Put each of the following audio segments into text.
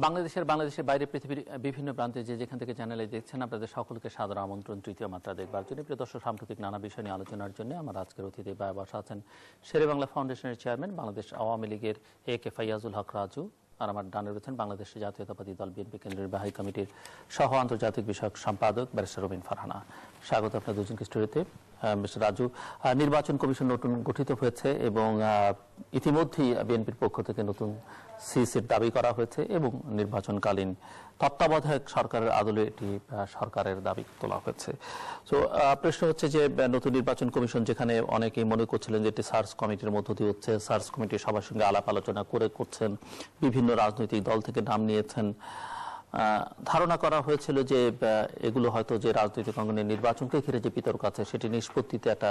বাংলাদেশের বাইরে পৃথিবীর বিভিন্ন প্রান্তে যেখান থেকে চ্যানেলে দেখছেন আপনাদের সকলকে সাদর আমন্ত্রণ তৃতীয় মাত্রা দেখবার জন্য। প্রিয় দর্শক, সাম্প্রতিক নানা বিষয় নিয়ে আলোচনার জন্য আমার আজকের অতিথি বসা আছেন শেরেবাংলা ফাউন্ডেশনের চেয়ারম্যান বাংলাদেশ আওয়ামী লীগের কে ফাইয়াজুল হক রাজু, আর আমার ডানে রয়েছেন বাংলাদেশ জাতীয়তাবাদী দল বিএনপি কেন্দ্রীয় নির্বাহী কমিটির সহ আন্তর্জাতিক বিষয়ক সম্পাদক ব্যারিস্টার রবিন ফারহানা। স্বাগত আপনার দুজনকে স্টুডিওতে। মিস্টার রাজু, নির্বাচন কমিশন নতুন গঠিত হয়েছে এবং ইতিমধ্যেই বিএনপির পক্ষ থেকে নতুন সিসির দাবি করা হয়েছে এবং নির্বাচনকালীন তত্ত্বাবধায়ক সরকারের আদলে এটি সরকারের দাবি তোলা হয়েছে। তো প্রশ্ন হচ্ছে যে নতুন নির্বাচন কমিশন, যেখানে অনেকেই মনে করছিলেন যে এটি সার্চ কমিটির মধ্য দিয়ে হচ্ছে, সার্চ কমিটি সবার সঙ্গে আলাপ আলোচনা করছেন, বিভিন্ন রাজনৈতিক দল থেকে নাম নিয়েছেন, ধারণা করা হয়েছিল যে এগুলো হয়তো যে রাজনৈতিক অঙ্গনে নির্বাচনকে ঘিরে যে বিতর্ক আছে সেটি নিষ্পত্তিতে একটা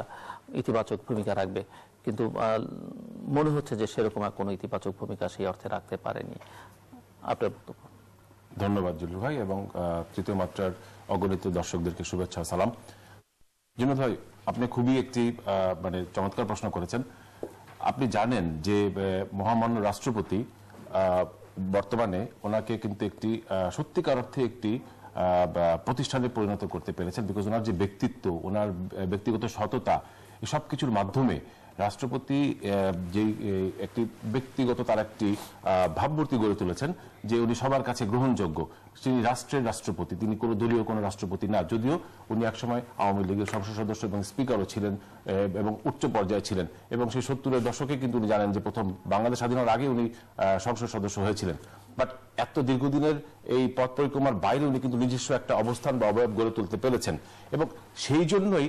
ইতিবাচক ভূমিকা রাখবে, কিন্তু মনে হচ্ছে যে সেরকম কোনো ইতিবাচক ভূমিকা সেই অর্থে রাখতে পারেনি। আপনার বক্তব্য। ধন্যবাদ জুলু ভাই এবং তৃতীয় মাত্রার অগণিত দর্শকদেরকে শুভেচ্ছা সালাম। জুনু ভাই, আপনি খুবই একটি চমৎকার প্রশ্ন করেছেন। আপনি জানেন যে মহামান্য রাষ্ট্রপতি বর্তমানে ওনাকে কিন্তু একটি সত্যিকার অর্থে একটি প্রতিষ্ঠানে পরিণত করতে পেরেছেন, বিকজ ওনার যে ব্যক্তিত্ব, ওনার ব্যক্তিগত সততা, এই সব কিছুর মাধ্যমে রাষ্ট্রপতি যে একটি ব্যক্তিগত তার একটি ভাবমূর্তি গড়ে তুলেছেন যে উনি সবার কাছে গ্রহণযোগ্য। তিনি রাষ্ট্রের রাষ্ট্রপতি, তিনি কোনো দলীয় কোনো রাষ্ট্রপতি না, যদিও উনি একসময় আওয়ামী লীগের সংসদ সদস্য এবং স্পিকারও ছিলেন এবং উচ্চ পর্যায়ে ছিলেন, এবং সেই 70-এর দশকে কিন্তু উনি জানেন যে প্রথম বাংলাদেশ স্বাধীন হওয়ার আগে উনি সংসদ সদস্য হয়েছিলেন। বাট এত দীর্ঘদিনের এই পথ পরিক্রমার বাইরে উনি কিন্তু নিজস্ব একটা অবস্থান বা অবয়ব গড়ে তুলতে পেরেছেন, এবং সেই জন্যই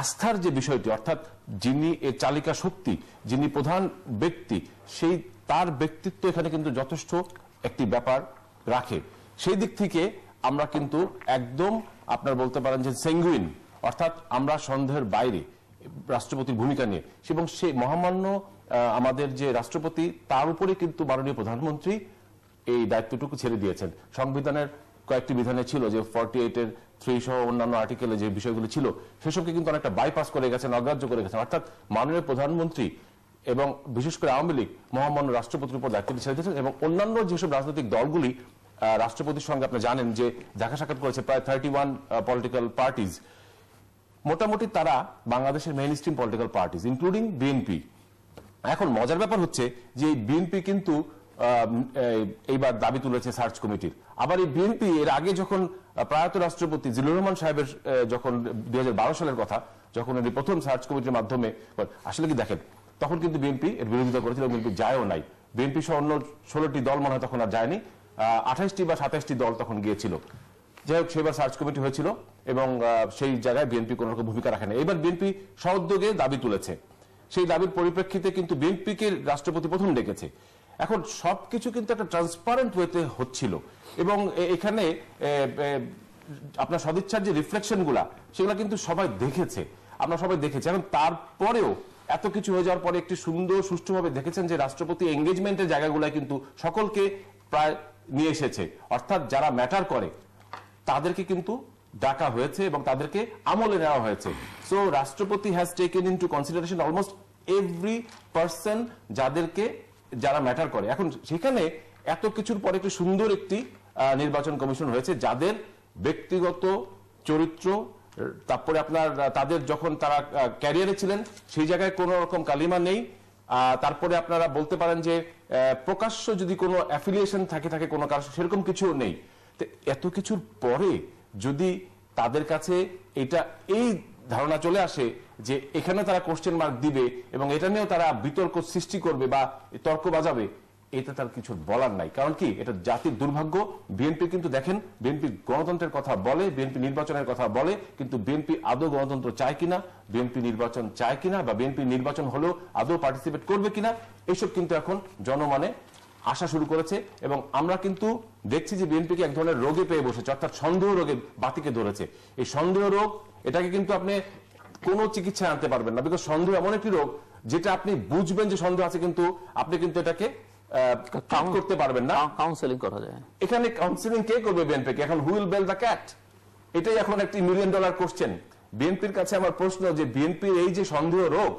আস্থার যে বিষয়টি, অর্থাৎ যিনি এর চালিকা শক্তি, যিনি প্রধান ব্যক্তি, সেই তার ব্যক্তিত্ব এখানে কিন্তু যথেষ্ট একটি ব্যাপার রাখে। সেই দিক থেকে আমরা কিন্তু একদম আপনার বলতে পারেন যে সেঙ্গুইন, অর্থাৎ আমরা সন্দেহের বাইরে রাষ্ট্রপতির ভূমিকা নিয়ে, এবং সেই মহামান্য আমাদের যে রাষ্ট্রপতি তার উপরে কিন্তু মাননীয় প্রধানমন্ত্রী এই দায়িত্বটুকু ছেড়ে দিয়েছেন। সংবিধানের কয়েকটি বিধানে ছিল যে 48-এর 3 সহ অন্যান্য আর্টিকেলে যে বিষয়গুলো ছিল সেসবকে কিন্তু অনেকটা বাইপাস করে গেছেন, অগ্রাহ্য করে গেছেন, অর্থাৎ মাননীয় প্রধানমন্ত্রী এবং বিশেষ করে আওয়ামী লীগ মহামান্য রাষ্ট্রপতির উপর দায়িত্ব ছেড়ে দিয়েছেন, এবং অন্যান্য যেসব রাজনৈতিক দলগুলি রাষ্ট্রপতির সঙ্গে আপনি জানেন যে দেখা সাক্ষাৎ করেছে প্রায় 31 পলিটিক্যাল পার্টিজ, মোটামুটি তারা বাংলাদেশের main stream political parties including BNP. এখন মজার ব্যাপার হচ্ছে যে বিএনপি কিন্তু এইবার দাবি তুলেছে সার্চ কমিটির। আবার এই বিএনপি এর আগে যখন প্রয়াত রাষ্ট্রপতি জিল্লুর রহমান সাহেবের যখন 2012 সালের কথা, যখন উনি প্রথম সার্চ কমিটির মাধ্যমে আসলে কি দেখেন, তখন কিন্তু বিএনপি এর বিরোধিতা করেছিল, বিএনপি যায়ও নাই। বিএনপি সহ অন্য 16টি দল মনে হয় তখন আর যায়নি, 28টি বা 27টি দল তখন গিয়েছিল। যাই হোক, সেবার সার্চ কমিটি হয়েছিল এবং সেই জায়গায় বিএনপি কোন রকম ভূমিকা রাখে না। এবার বিএনপি সউদ্যোগে দাবি তুলেছে, সেই দাবির পরিপ্রেক্ষিতে কিন্তু বিএনপিকে রাষ্ট্রপতি প্রথম ডেকেছে। এখন সবকিছু কিন্তু একটা ট্রান্সপারেন্ট ওয়েতে হচ্ছিল, এবং এখানে আপনার সদিচ্ছার যে রিফ্লেকশন গুলা সেগুলো কিন্তু সবাই দেখেছে, আমরা সবাই দেখেছি। এখন তারপরেও এত কিছু হয়ে যাওয়ার পরে একটি সুন্দর সুষ্ঠুভাবে দেখেছেন যে রাষ্ট্রপতি এঙ্গেজমেন্টের জায়গাগুলো কিন্তু সকলকে প্রায় নিয়ে এসেছে, অর্থাৎ যারা ম্যাটার করে তাদেরকে কিন্তু ডাকা হয়েছে এবং তাদেরকে আমলে নেওয়া হয়েছে। সো রাষ্ট্রপতি has taken into consideration almost every person যারা ম্যাটার করে। এখন সেখানে এত কিছুর পরে একটি সুন্দর একটি নির্বাচন কমিশন হয়েছে, যাদের ব্যক্তিগত চরিত্র, তারপরে আপনার তাদের যখন তারা ক্যারিয়ারে ছিলেন সেই জায়গায় কোনো রকম কালিমা নেই, তারপরে আপনারা বলতে পারেন যে প্রকাশ্য যদি কোনো অ্যাফিলিয়েশন থাকে কোনো কারণ, সেরকম কিছু নেই। তো এত কিছুর পরে যদি তাদের কাছে এই ধারণা চলে আসে যে এখানে তারা কোশ্চেন মার্ক দিবে এবং এটা নিয়েও তারা বিতর্ক সৃষ্টি করবে বা তর্ক বাজাবে, এটা তার কিছু বলার নাই। কারণ কি, এটা জাতির দুর্ভাগ্য। বিএনপি কিন্তু দেখেন, বিএনপি গণতন্ত্রের কথা বলে, বিএনপি নির্বাচনের কথা বলে, কিন্তু বিএনপি আদৌ গণতন্ত্র চায় কিনা, বিএনপি নির্বাচন চায় কিনা, বা বিএনপি নির্বাচন হলেও আদৌ পার্টিসিপেট করবে কিনা, এইসব কিন্তু এখন জনমনে আসা শুরু করেছে। এবং আমরা কিন্তু দেখছি যে বিএনপিকে এক ধরনের রোগে পেয়ে বসেছে, অর্থাৎ সন্দেহ রোগে বাতিকে ধরেছে। এই সন্দেহ রোগ, এটাকে কিন্তু আপনি কোনো চিকিৎসা আনতে পারবেন না, বিকজ সন্দেহ এমন একটি রোগ যেটা আপনি বুঝবেন যে সন্দেহ আছে, কিন্তু আপনি কিন্তু এটাকে করতে পারবেন না। কাউন্সেলিং করা যায়, এখানে কাউন্সেলিং কে করবে বিএনপিকে? এখন who will bell the cat, এটাই এখন একটি $1 মিলিয়ন কোশ্চেন। বিএনপির কাছে আমার প্রশ্ন যে বিএনপির এই যে সন্দেহ রোগ,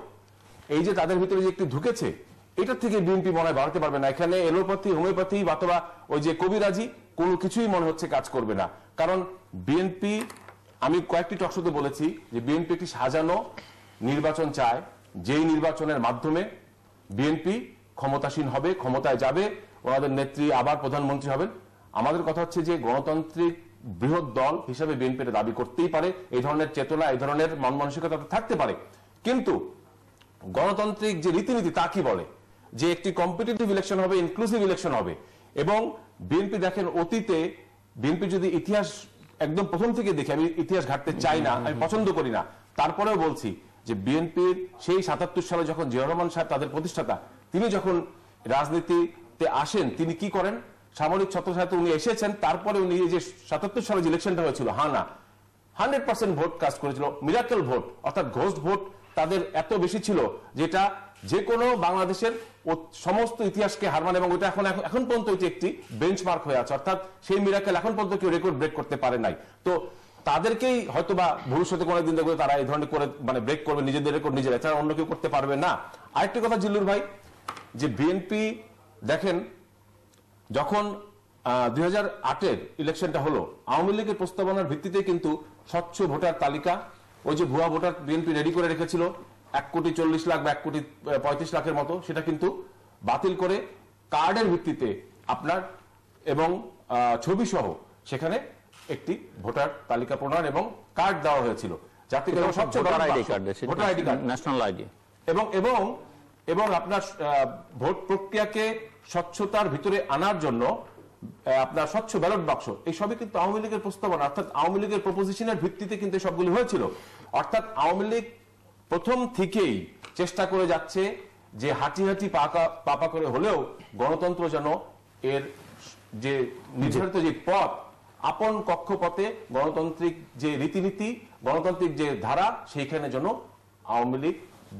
এই যে তাদের ভিতরে যে একটি ঢুকেছে, এটার থেকে বিএনপি মনে হয় বাড়াতে পারবে না। এখানে এলোপ্যাথি, হোমিওপ্যাথি অথবা ওই যে কবিরাজি কোনো কিছুই মনে হচ্ছে কাজ করবে না। কারণ বিএনপি, আমি কয়েকটি টকশোতে বলেছি যে বিএনপি একটি সাজানো নির্বাচন চায়, যেই নির্বাচনের মাধ্যমে বিএনপি ক্ষমতাসীন হবে, ক্ষমতায় যাবে, ওনাদের নেত্রী আবার প্রধানমন্ত্রী হবেন। আমাদের কথা হচ্ছে যে গণতান্ত্রিক বৃহৎ দল হিসেবে বিএনপি দাবি করতেই পারে, এই ধরনের চেতনা, এই ধরনের মন মানসিকতা থাকতে পারে, কিন্তু গণতান্ত্রিক যে রীতিনীতি তা কি বলে যে একটি কম্পিটিটিভ ইলেকশন হবে, ইনক্লুসিভ ইলেকশন হবে। এবং বিএনপি দেখেন অতীতে, বিএনপি যদি ইতিহাস একদম প্রথম থেকে দেখি, আমি ইতিহাস ঘাটতে চাই না, আমি পছন্দ করি না, তারপরেও বলছি যে বিএনপির সেই ৭৭ সালে যখন জিয়াউর রহমান সাহেব তাদের প্রতিষ্ঠাতা, তিনি যখন রাজনীতিতে আসেন, তিনি কি করেন, সামরিক ছত্রছায়াতে উনি এসেছেন, তারপরে উনি যে ৭৭ সালে যে ইলেকশনটা হয়েছিল, হ্যাঁ না 100% ভোট কাজ করেছিল, মিরাকেল ভোট, অর্থাৎ ঘোষ ভোট তাদের এত বেশি ছিল যেটা যে কোনো বাংলাদেশের সমস্ত ইতিহাসকে হার মানে, এবং ওটা এখন পর্যন্ত এটি একটি বেঞ্চমার্ক হয়ে আছে, অর্থাৎ সেই মিরাকেল এখন পর্যন্ত কেউ রেকর্ড ব্রেক করতে পারে নাই। তো তাদেরকেই হয়তোবা ভবিষ্যতে কোনোদিন দেখবে তারা এই ধরনের করে মানে ব্রেক করবে নিজেদের রেকর্ড নিজেরা, এছাড়া অন্য কেউ করতে পারবে না। আরেকটি কথা জিল্লুর ভাই, যে বিএনপি দেখেন যখন 2008-এর ইলেকশনটা হলো, আওয়ামী লীগের প্রস্তাবনার ভিত্তিতে কিন্তু স্বচ্ছ ভোটার তালিকা, ওই যে ভুয়া ভোটার বিএনপি রেডি করে রেখেছিল 1,40,00,000 বা 1,35,00,000-এর মতো, সেটা কিন্তু বাতিল করে কার্ডের ভিত্তিতে আপনার এবং ছবি সহ সেখানে একটি ভোটার তালিকা প্রণয়ন এবং কার্ড দেওয়া হয়েছিল, যাতে করে স্বচ্ছ voter ID card, national ID, এবং আপনার ভোট প্রক্রিয়াকে স্বচ্ছতার ভিতরে আনার জন্য আপনার স্বচ্ছ ব্যালট বাক্স, এই সবই কিন্তু আওয়ামী লীগের প্রস্তাবনা, অর্থাৎ আওয়ামী লীগের প্রপোজিশনের ভিত্তিতে কিন্তু সবগুলি হয়েছিল। অর্থাৎ আওয়ামী লীগ প্রথম থেকেই চেষ্টা করে যাচ্ছে যে হাঁটি হাঁটি পাপা করে হলেও গণতন্ত্র যেন এর যে নির্ধারিত যে পথ, আপন কক্ষপথে গণতান্ত্রিক যে রীতিনীতি, গণতান্ত্রিক যে ধারা, সেইখানে যেন আওয়ামী লীগ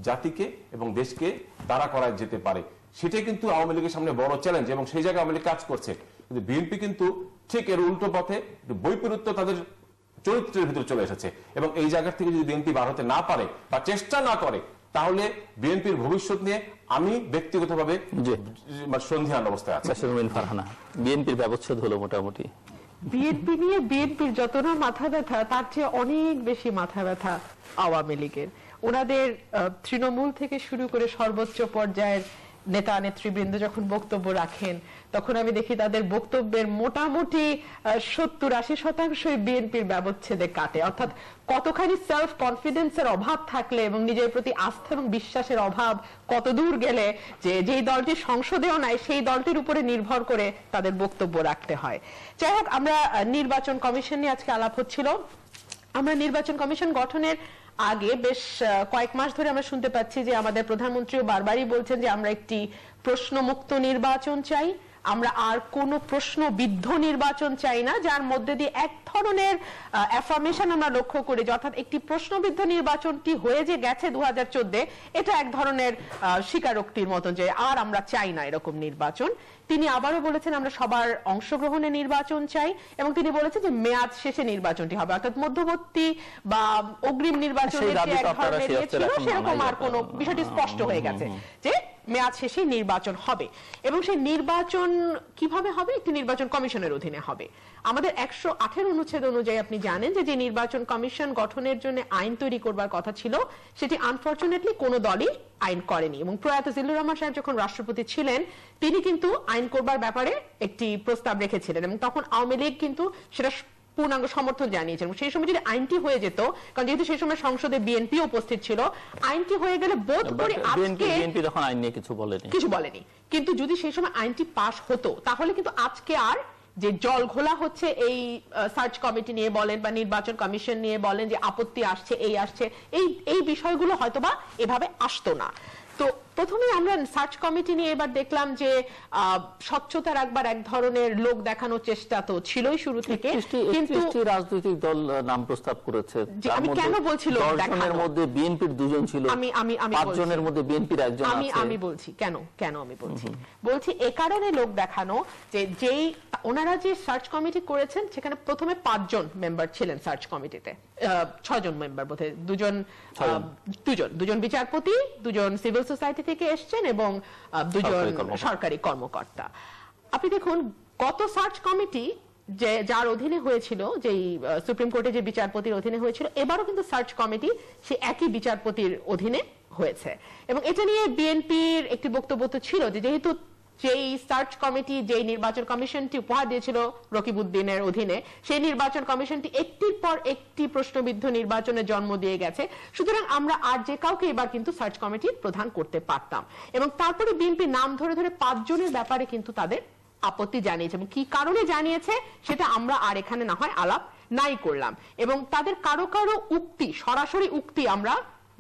জাতিকে এবং দেশকে দাঁড়া করা যেতে পারে, সেটাই কিন্তু আওয়ামী লীগের সামনে বড় চ্যালেঞ্জ, এবং সেই জায়গায় আওয়ামী লীগ কাজ করছে। কিন্তু বিএনপি কিন্তু ঠিক এর উল্টো পথে, বৈপরীত্য তাদের চরিত্রের ভিতরে চলে এসেছে, এবং এই জায়গা থেকে যদি বিএনপি বার হতে না পারে বা চেষ্টা না করে, তাহলে বিএনপির ভবিষ্যৎ নিয়ে আমি ব্যক্তিগতভাবে সন্দিহান অবস্থায় আছি। ফারহানা, বিএনপির ব্যবচ্ছেদ হলো মোটামুটি, বিএনপি নিয়ে বিএনপির যত না মাথা ব্যথা, তার চেয়ে অনেক বেশি মাথা ব্যথা আওয়ামী লীগের। ওনাদের তৃণমূল থেকে শুরু করে সর্বোচ্চ পর্যায়ের নেতা নেতৃবৃন্দ যখন বক্তব্য রাখেন, তখন আমি দেখি তাদের বক্তব্যের মোটামুটি 70-80% বিএনপির ব্যবচ্ছেদে কাটে। অর্থাৎ কতখানি সেলফ কনফিডেন্সের অভাব থাকলে এবং নিজের প্রতি আস্থা এবং বিশ্বাসের অভাব কত দূর গেলে যে যেই দলটি সংসদেও নাই সেই দলটির উপরে নির্ভর করে তাদের বক্তব্য রাখতে হয়। যাই হোক, আমরা নির্বাচন কমিশন নিয়ে আজকে আলাপ হচ্ছিল। আমরা নির্বাচন কমিশন গঠনের আগে বেশ কয়েক মাস ধরে আমরা শুনতে পাচ্ছি যে আমাদের প্রধানমন্ত্রীও বারবারই বলছেন যে আমরা একটি প্রশ্নমুক্ত নির্বাচন চাই, আমরা আর কোনো প্রশ্নবিদ্ধ নির্বাচন চাই না, যার মধ্যে দিয়ে এক ধরনের অ্যাফার্মেশন আমরা লক্ষ্য করি, অর্থাৎ একটি প্রশ্নবিদ্ধ নির্বাচনটি হয়ে যে গেছে 2014, এটা এক ধরনের স্বীকারোক্তির মতো যে আর আমরা চাই না এরকম নির্বাচন। তিনি আবারও বলেছেন আমরা সবার অংশগ্রহণে নির্বাচন চাই, এবং তিনি বলেছেন যে মেয়াদ শেষে নির্বাচনটি হবে, অর্থাৎ মধ্যবর্তী বা অগ্রিম নির্বাচনের যে এক ধরনের ইয়ে ছিল সেরকম আর কোনো বিষয়টি স্পষ্ট হয়ে গেছে যে মেয়াদ শেষে নির্বাচন হবে। এবং সেই নির্বাচন কিভাবে হবে? একটি নির্বাচন কমিশনের অধীনে হবে। আমাদের 118 অনুচ্ছেদ অনুযায়ী আপনি জানেন যে নির্বাচন কমিশন গঠনের জন্য আইন তৈরি করবার কথা ছিল, সেটি আনফরচুনেটলি কোনো দলই আইন করেনি। এবং প্রয়াত জিল্লুর রহমান সাহেব যখন রাষ্ট্রপতি ছিলেন, তিনি কিন্তু আইন করবার ব্যাপারে একটি প্রস্তাব রেখেছিলেন, এবং তখন আওয়ামী লীগ কিন্তু সেটা পূর্ণাঙ্গ সমর্থন জানিয়েছেন। সেই সময় যদি আইনটি হয়ে যেত, কারণ যেহেতু সেই সময় সংসদে বিএনপি উপস্থিত ছিল, আইনটি হয়ে গেলে বোধ করি আজকে বিএনপি তখন আইন নিয়ে কিছু বলেনি, কিন্তু যদি সেই সময় আইনটি পাস হতো, তাহলে কিন্তু আজকে আর যে জল ঘোলা হচ্ছে এই সার্চ কমিটি নিয়ে বলেন বা নির্বাচন কমিশন নিয়ে বলেন যে আপত্তি আসছে, এই বিষয়গুলো হয়তোবা এভাবে আসতো না। তো প্রথমে আমরা সার্চ কমিটি নিয়ে এবার দেখলাম যে স্বচ্ছতা রাখবার এক ধরনের লোক দেখানোর চেষ্টা তো ছিলই শুরু থেকে, কিন্তু রাজনৈতিক দল নাম প্রস্তাব করেছে। আমি কেন বলছি লোক দেখানোর মধ্যে বিএনপির 2 জন ছিল, আমি 5 জনের মধ্যে বিএনপির 1 জন আছে। আমি বলছি কেন আমি বলছি এ কারণে লোক দেখানো যে যেই ওনারা যে সার্চ কমিটি করেছেন, সেখানে প্রথমে 5 জন মেম্বার ছিলেন সার্চ কমিটিতে, 6 জন মেম্বার বোধহয়, দুজন বিচারপতি, 2 জন সিভিল সোসাইটি থেকে এসছেন এবং দুজন সরকারি কর্মকর্তা। আপনি দেখুন গত সার্চ কমিটি যে যার অধীনে হয়েছিল, যেই সুপ্রিম কোর্টে যে বিচারপতির অধীনে হয়েছিল, এবারও কিন্তু সার্চ কমিটি সে একই বিচারপতির অধীনে হয়েছে। এবং এটা নিয়ে বিএনপির একটি বক্তব্য তো ছিল যে যেহেতু যেই সার্চ কমিটি যেই নির্বাচন কমিশনটি উপহার দিয়েছিল রকিবউদ্দিনের অধীনে, সেই নির্বাচন কমিশনটি একটির পর একটি প্রশ্নবিদ্ধ নির্বাচনের জন্ম দিয়ে গেছে, সুতরাং আমরা আর যে কাউকে এবার কিন্তু সার্চ কমিটির প্রধান করতে পারতাম। এবং তারপরে বিএনপি নাম ধরে ধরে 5 জনের ব্যাপারে কিন্তু তাদের আপত্তি জানিয়েছে, এবং কি কারণে জানিয়েছে সেটা আমরা আর এখানে না হয় আলাপ নাই করলাম। এবং তাদের কারো কারো উক্তি, সরাসরি উক্তি আমরা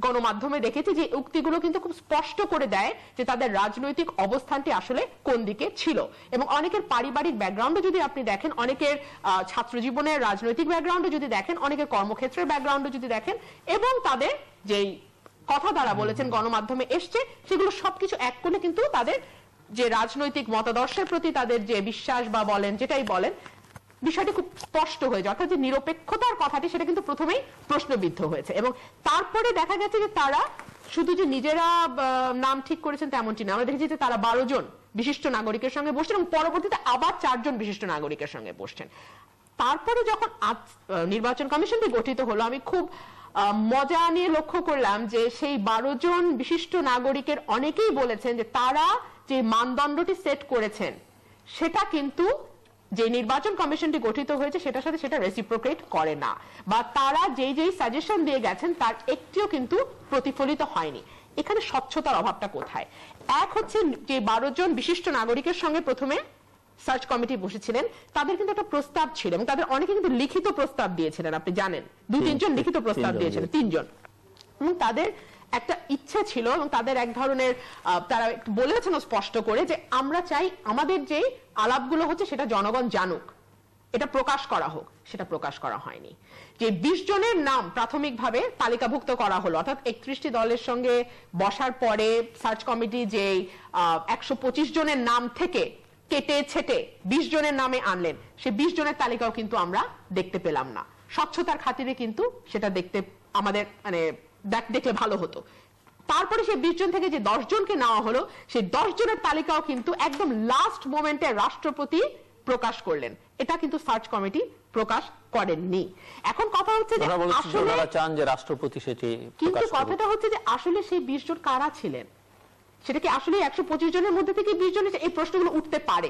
গণমাধ্যমে দেখেছি, যে উক্তিগুলো কিন্তু খুব স্পষ্ট করে দেয় যে তাদের রাজনৈতিক অবস্থানটি আসলে কোন দিকে ছিল। এবং অনেকের পারিবারিক ব্যাকগ্রাউন্ডে যদি আপনি দেখেন, অনেকের ছাত্র জীবনের রাজনৈতিক ব্যাকগ্রাউন্ডে যদি দেখেন, অনেকের কর্মক্ষেত্রের ব্যাকগ্রাউন্ডে যদি দেখেন, এবং তাদের যেই কথা তারা বলেছেন গণমাধ্যমে এসছে, সেগুলো সবকিছু এক করলে কিন্তু তাদের যে রাজনৈতিক মতাদর্শের প্রতি তাদের যে বিশ্বাস বা বলেন, যেটাই বলেন, বিষয়টি খুব স্পষ্ট হয়ে যায়। অর্থাৎ যে নিরপেক্ষতার কথাটি সেটা কিন্তু প্রথমেই প্রশ্নবিদ্ধ হয়েছে। এবং তারপরে দেখা গেছে যে তারা শুধু যে নিজেরা নাম ঠিক করেছেন তেমনটি না, আমরা দেখেছি যে তারা 12 জন বিশিষ্ট নাগরিকের সঙ্গে বসছেন এবং পরবর্তীতে আবার 4 জন বিশিষ্ট নাগরিকের সঙ্গে বসছেন। তারপরে যখন নির্বাচন কমিশনটি গঠিত হলো, আমি খুব মজা নিয়ে লক্ষ্য করলাম যে সেই 12 জন বিশিষ্ট নাগরিকের অনেকেই বলেছেন যে তারা যে মানদণ্ডটি সেট করেছেন সেটা কিন্তু যে নির্বাচন কমিশনটি গঠিত হয়েছে সেটার সাথে সেটা রেসিপ্রোকেট করে না, বা তারা যেই যেই সাজেশন দিয়ে গেছেন তার একটিও কিন্তু প্রতিফলিত হয়নি। এখানে স্বচ্ছতার অভাবটা কোথায়? এক হচ্ছে যে 12 জন বিশিষ্ট নাগরিকের সঙ্গে প্রথমে সার্চ কমিটি বসেছিলেন, তাদের কিন্তু একটা প্রস্তাব ছিল এবং তাদের অনেকে কিন্তু লিখিত প্রস্তাব দিয়েছিলেন, আপনি জানেন 2-3 জন লিখিত প্রস্তাব দিয়েছিলেন, 3 জন। এবং তাদের একটা ইচ্ছা ছিল এবং তাদের এক ধরনের তারা বলেছেন স্পষ্ট করে যে আমরা চাই আমাদের যে আলাপগুলো হচ্ছে সেটা জনগণ জানুক, এটা প্রকাশ করা হোক। সেটা প্রকাশ করা হয়নি। যে 20 জনের নাম প্রাথমিকভাবে তালিকাভুক্ত করা হলো, অর্থাৎ 31টি দলের সঙ্গে বসার পরে সার্চ কমিটি যে 125 জনের নাম থেকে কেটে ছেটে 20 জনের নামে আনলেন, সেই 20 জনের তালিকাও কিন্তু আমরা দেখতে পেলাম না। স্বচ্ছতার খাতিরে কিন্তু সেটা দেখতে আমাদের মানে দেখলে ভালো হতো। তারপরে সেই 20 জন থেকে যে 10 জনকে নেওয়া হলো, সেই 10 জনের তালিকাও কিন্তু একদম লাস্ট মোমেন্টে রাষ্ট্রপতি প্রকাশ করলেন, এটা কিন্তু সার্চ কমিটি প্রকাশ করেননি। এখন কথা হচ্ছে যে আসলে চান যে রাষ্ট্রপতি সেটি, কিন্তু কথাটা হচ্ছে যে আসলে সেই 20 জন কারা ছিলেন, সেটা কি আসলে 125 জনের মধ্যে থেকে 20 জন, এই প্রশ্নগুলো উঠতে পারে।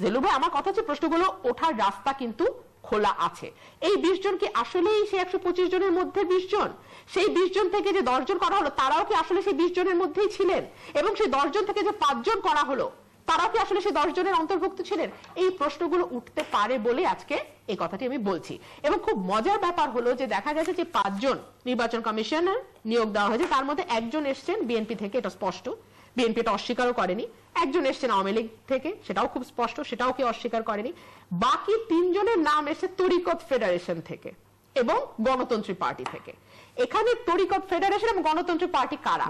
জেলু ভাই, আমার কথা হচ্ছে প্রশ্নগুলো ওঠার রাস্তা কিন্তু খোলা আছে। এই 20 জন কি আসলেই সেই 125 জনের মধ্যে 20 জন? সেই 20 জন থেকে যে 10 জন করা হলো তারাও কি আসলে সেই 20 জনের মধ্যেই ছিলেন? এবং সেই 10 জন থেকে যে 5 জন করা হলো তারাও কি আসলে সেই 10 জনের অন্তর্ভুক্ত ছিলেন? এই প্রশ্নগুলো উঠতে পারে বলে আজকে এই কথাটি আমি বলছি। এবং খুব মজার ব্যাপার হলো যে দেখা গেছে যে 5 জন নির্বাচন কমিশনার নিয়োগ দেওয়া হয়েছে, তার মধ্যে একজন এসছেন বিএনপি থেকে, এটা স্পষ্ট, বিএনপি এটা অস্বীকারও করেনি। একজন এসছেন আওয়ামী লীগ থেকে, সেটাও খুব স্পষ্ট, সেটাও কেউ অস্বীকার করেনি। বাকি 3 জনের নাম এসে তরিকত ফেডারেশন থেকে এবং গণতন্ত্রী পার্টি থেকে। এখানে তরিকত ফেডারেশন এবং গণতন্ত্রী পার্টি কারা?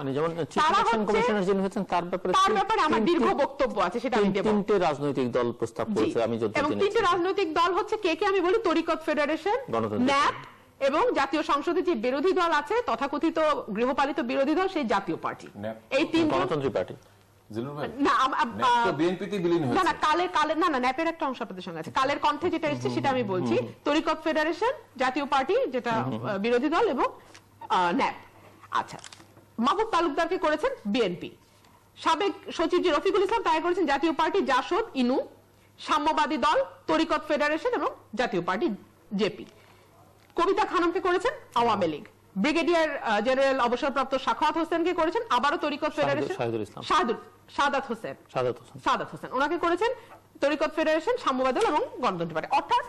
তার ব্যাপারে আমার দীর্ঘ বক্তব্য আছে, সেটা আমি দেব। 3টে রাজনৈতিক দল প্রস্তাব করেছে, আমি যতটুকু এবং 3টে রাজনৈতিক দল হচ্ছে কে কে আমি বলি, তরিকত ফেডারেশন, ন্যাপ এবং জাতীয় সংসদে যে বিরোধী দল আছে তথাকথিত গৃহপালিত বিরোধী দল, সেই জাতীয় পার্টি। এই 3 গণতন্ত্রী পার্টি ন্যাপের একটা অংশ আপনাদের সঙ্গে আছে, কালের কণ্ঠে যেটা এসেছে সেটা আমি বলছি। তরিকত ফেডারেশন, জাতীয় পার্টি যেটা বিরোধী দল, এবং ন্যাপ। আচ্ছা, মাহবুব তালুকদারকে করেছেন বিএনপি, সাবেক সচিব যে রফিকুল ইসলাম তাকে করেছেন জাতীয় পার্টি, জাসদ, ইনু, সাম্যবাদী দল, তরিকত ফেডারেশন এবং জাতীয় পার্টি জেপি। কবিতা খানমকে করেছেন আওয়ামী লীগ। ব্রিগেডিয়ার জেনারেল অবসরপ্রাপ্ত সাখাওয়াত হোসেনকে করেছেন আবারও তরিকত ফেডারেশন, সাদাত হোসেন ওনাকে করেছেন তরিকত ফেডারেশন, সাম্যবাদী দল এবং গণতন্ত্র পার্টি। অর্থাৎ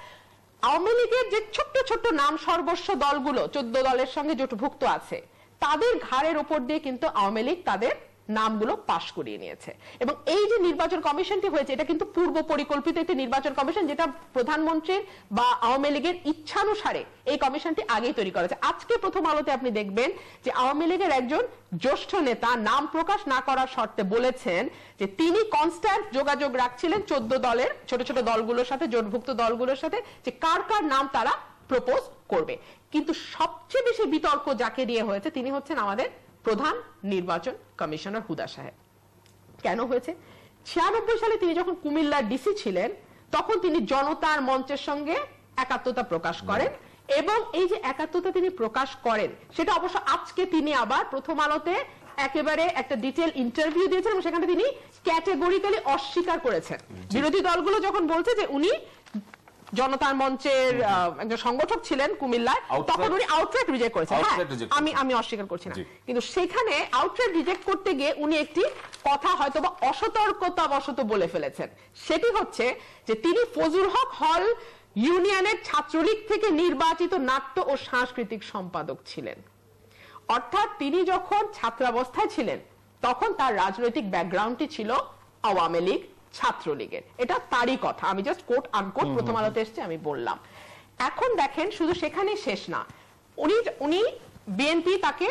আওয়ামী লীগের যে ছোট্ট ছোট্ট নাম সর্বস্ব দলগুলো 14 দলের সঙ্গে জোটভুক্ত আছে, তাদের ঘাড়ের উপর দিয়ে কিন্তু আওয়ামী লীগ তাদের নামগুলো পাশ করিয়ে নিয়েছে। এবং এই যে নির্বাচন কমিশনটি হয়েছে, এটা কিন্তু পূর্ব পরিকল্পিত একটি নির্বাচন কমিশন, যেটা প্রধানমন্ত্রীর বা আওয়ামী লীগের ইচ্ছানুসারে এই কমিশনটি আগেই তৈরি করা হয়েছে। আজকে প্রথম আলোতে আপনি দেখবেন যে আওয়ামী লীগের একজন জ্যেষ্ঠ নেতা নাম প্রকাশ না করার শর্তে বলেছেন যে তিনি কনস্ট্যান্ট যোগাযোগ রাখছিলেন 14 দলের ছোট ছোট দলগুলোর সাথে, জোটভুক্ত দলগুলোর সাথে, যে কার কার নাম তারা প্রপোজ করবে। কিন্তু সবচেয়ে বেশি বিতর্ক যাকে দিয়ে হয়েছে তিনি হচ্ছেন আমাদের প্রধান নির্বাচন কমিশনার হুদা সাহেব। কেন হয়েছে? 96 সালে তিনি যখন কুমিল্লার ডিসি ছিলেন তখন তিনি জনতার মঞ্চের সঙ্গে একাত্মতা প্রকাশ করেন, এবং এই যে একাত্মতা তিনি প্রকাশ করেন সেটা অবশ্য আজকে তিনি আবার প্রথম আলোতে একেবারে একটা ডিটেইল ইন্টারভিউ দিয়েছেন এবং সেখানে তিনি ক্যাটেগরিক্যালি অস্বীকার করেছেন। বিরোধী দলগুলো যখন বলছে যে উনি জনতার মঞ্চের একজন সংগঠক ছিলেন কুমিল্লায়, তখন উনি আউটরাইট রিজেক্ট করেছেন। আমি অস্বীকার করছি না, কিন্তু সেখানে আউটরাইট রিজেক্ট করতে গিয়ে উনি একটি কথা হয়তো বা অসতর্কতাবশত বলে ফেলেছেন। সেটি হচ্ছে যে তিনি ফজলুল হক হল ইউনিয়নের ছাত্রলীগ থেকে নির্বাচিত নাট্য ও সাংস্কৃতিক সম্পাদক ছিলেন। অর্থাৎ তিনি যখন ছাত্রাবস্থায় ছিলেন তখন তার রাজনৈতিক ব্যাকগ্রাউন্ডটি ছিল আওয়ামী লীগ, ছাত্রলীগের। এটা তারই কথা, আমি জাস্ট কোট আনকোট প্রথম আলোতে এসেছে আমি বললাম। এখন দেখেন শুধু সেখানেই শেষ না, উনি বিএনপি তাকে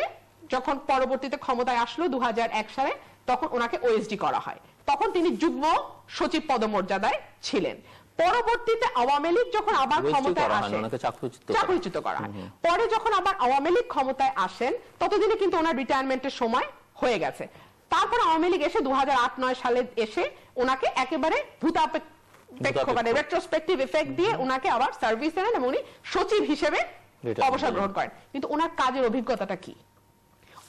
যখন পরবর্তীতে ক্ষমতায় আসলো 2001 সালে, তখন ওনাকে ওএসডি করা হয়, তখন তিনি যুগ্ম সচিব পদমর্যাদায় ছিলেন। পরবর্তীতে আওয়ামী লীগ যখন আবার ক্ষমতায় আসে, চাকরিচ্যুত করা হয়। পরে যখন আবার আওয়ামী লীগ ক্ষমতায় আসেন ততদিনে কিন্তু ওনার রিটায়ারমেন্টের সময় হয়ে গেছে। তারপর আওয়ামী লীগ এসে 2008-9 সালে এসে ওনাকে একেবারে রেট্রোস্পেক্টিভ এফেক্ট দিয়ে ওনাকে আবার সার্ভিস দেন এবং উনি সচিব হিসেবে অবসর গ্রহণ করেন। কিন্তু ওনার কাজের অভিজ্ঞতাটা কি?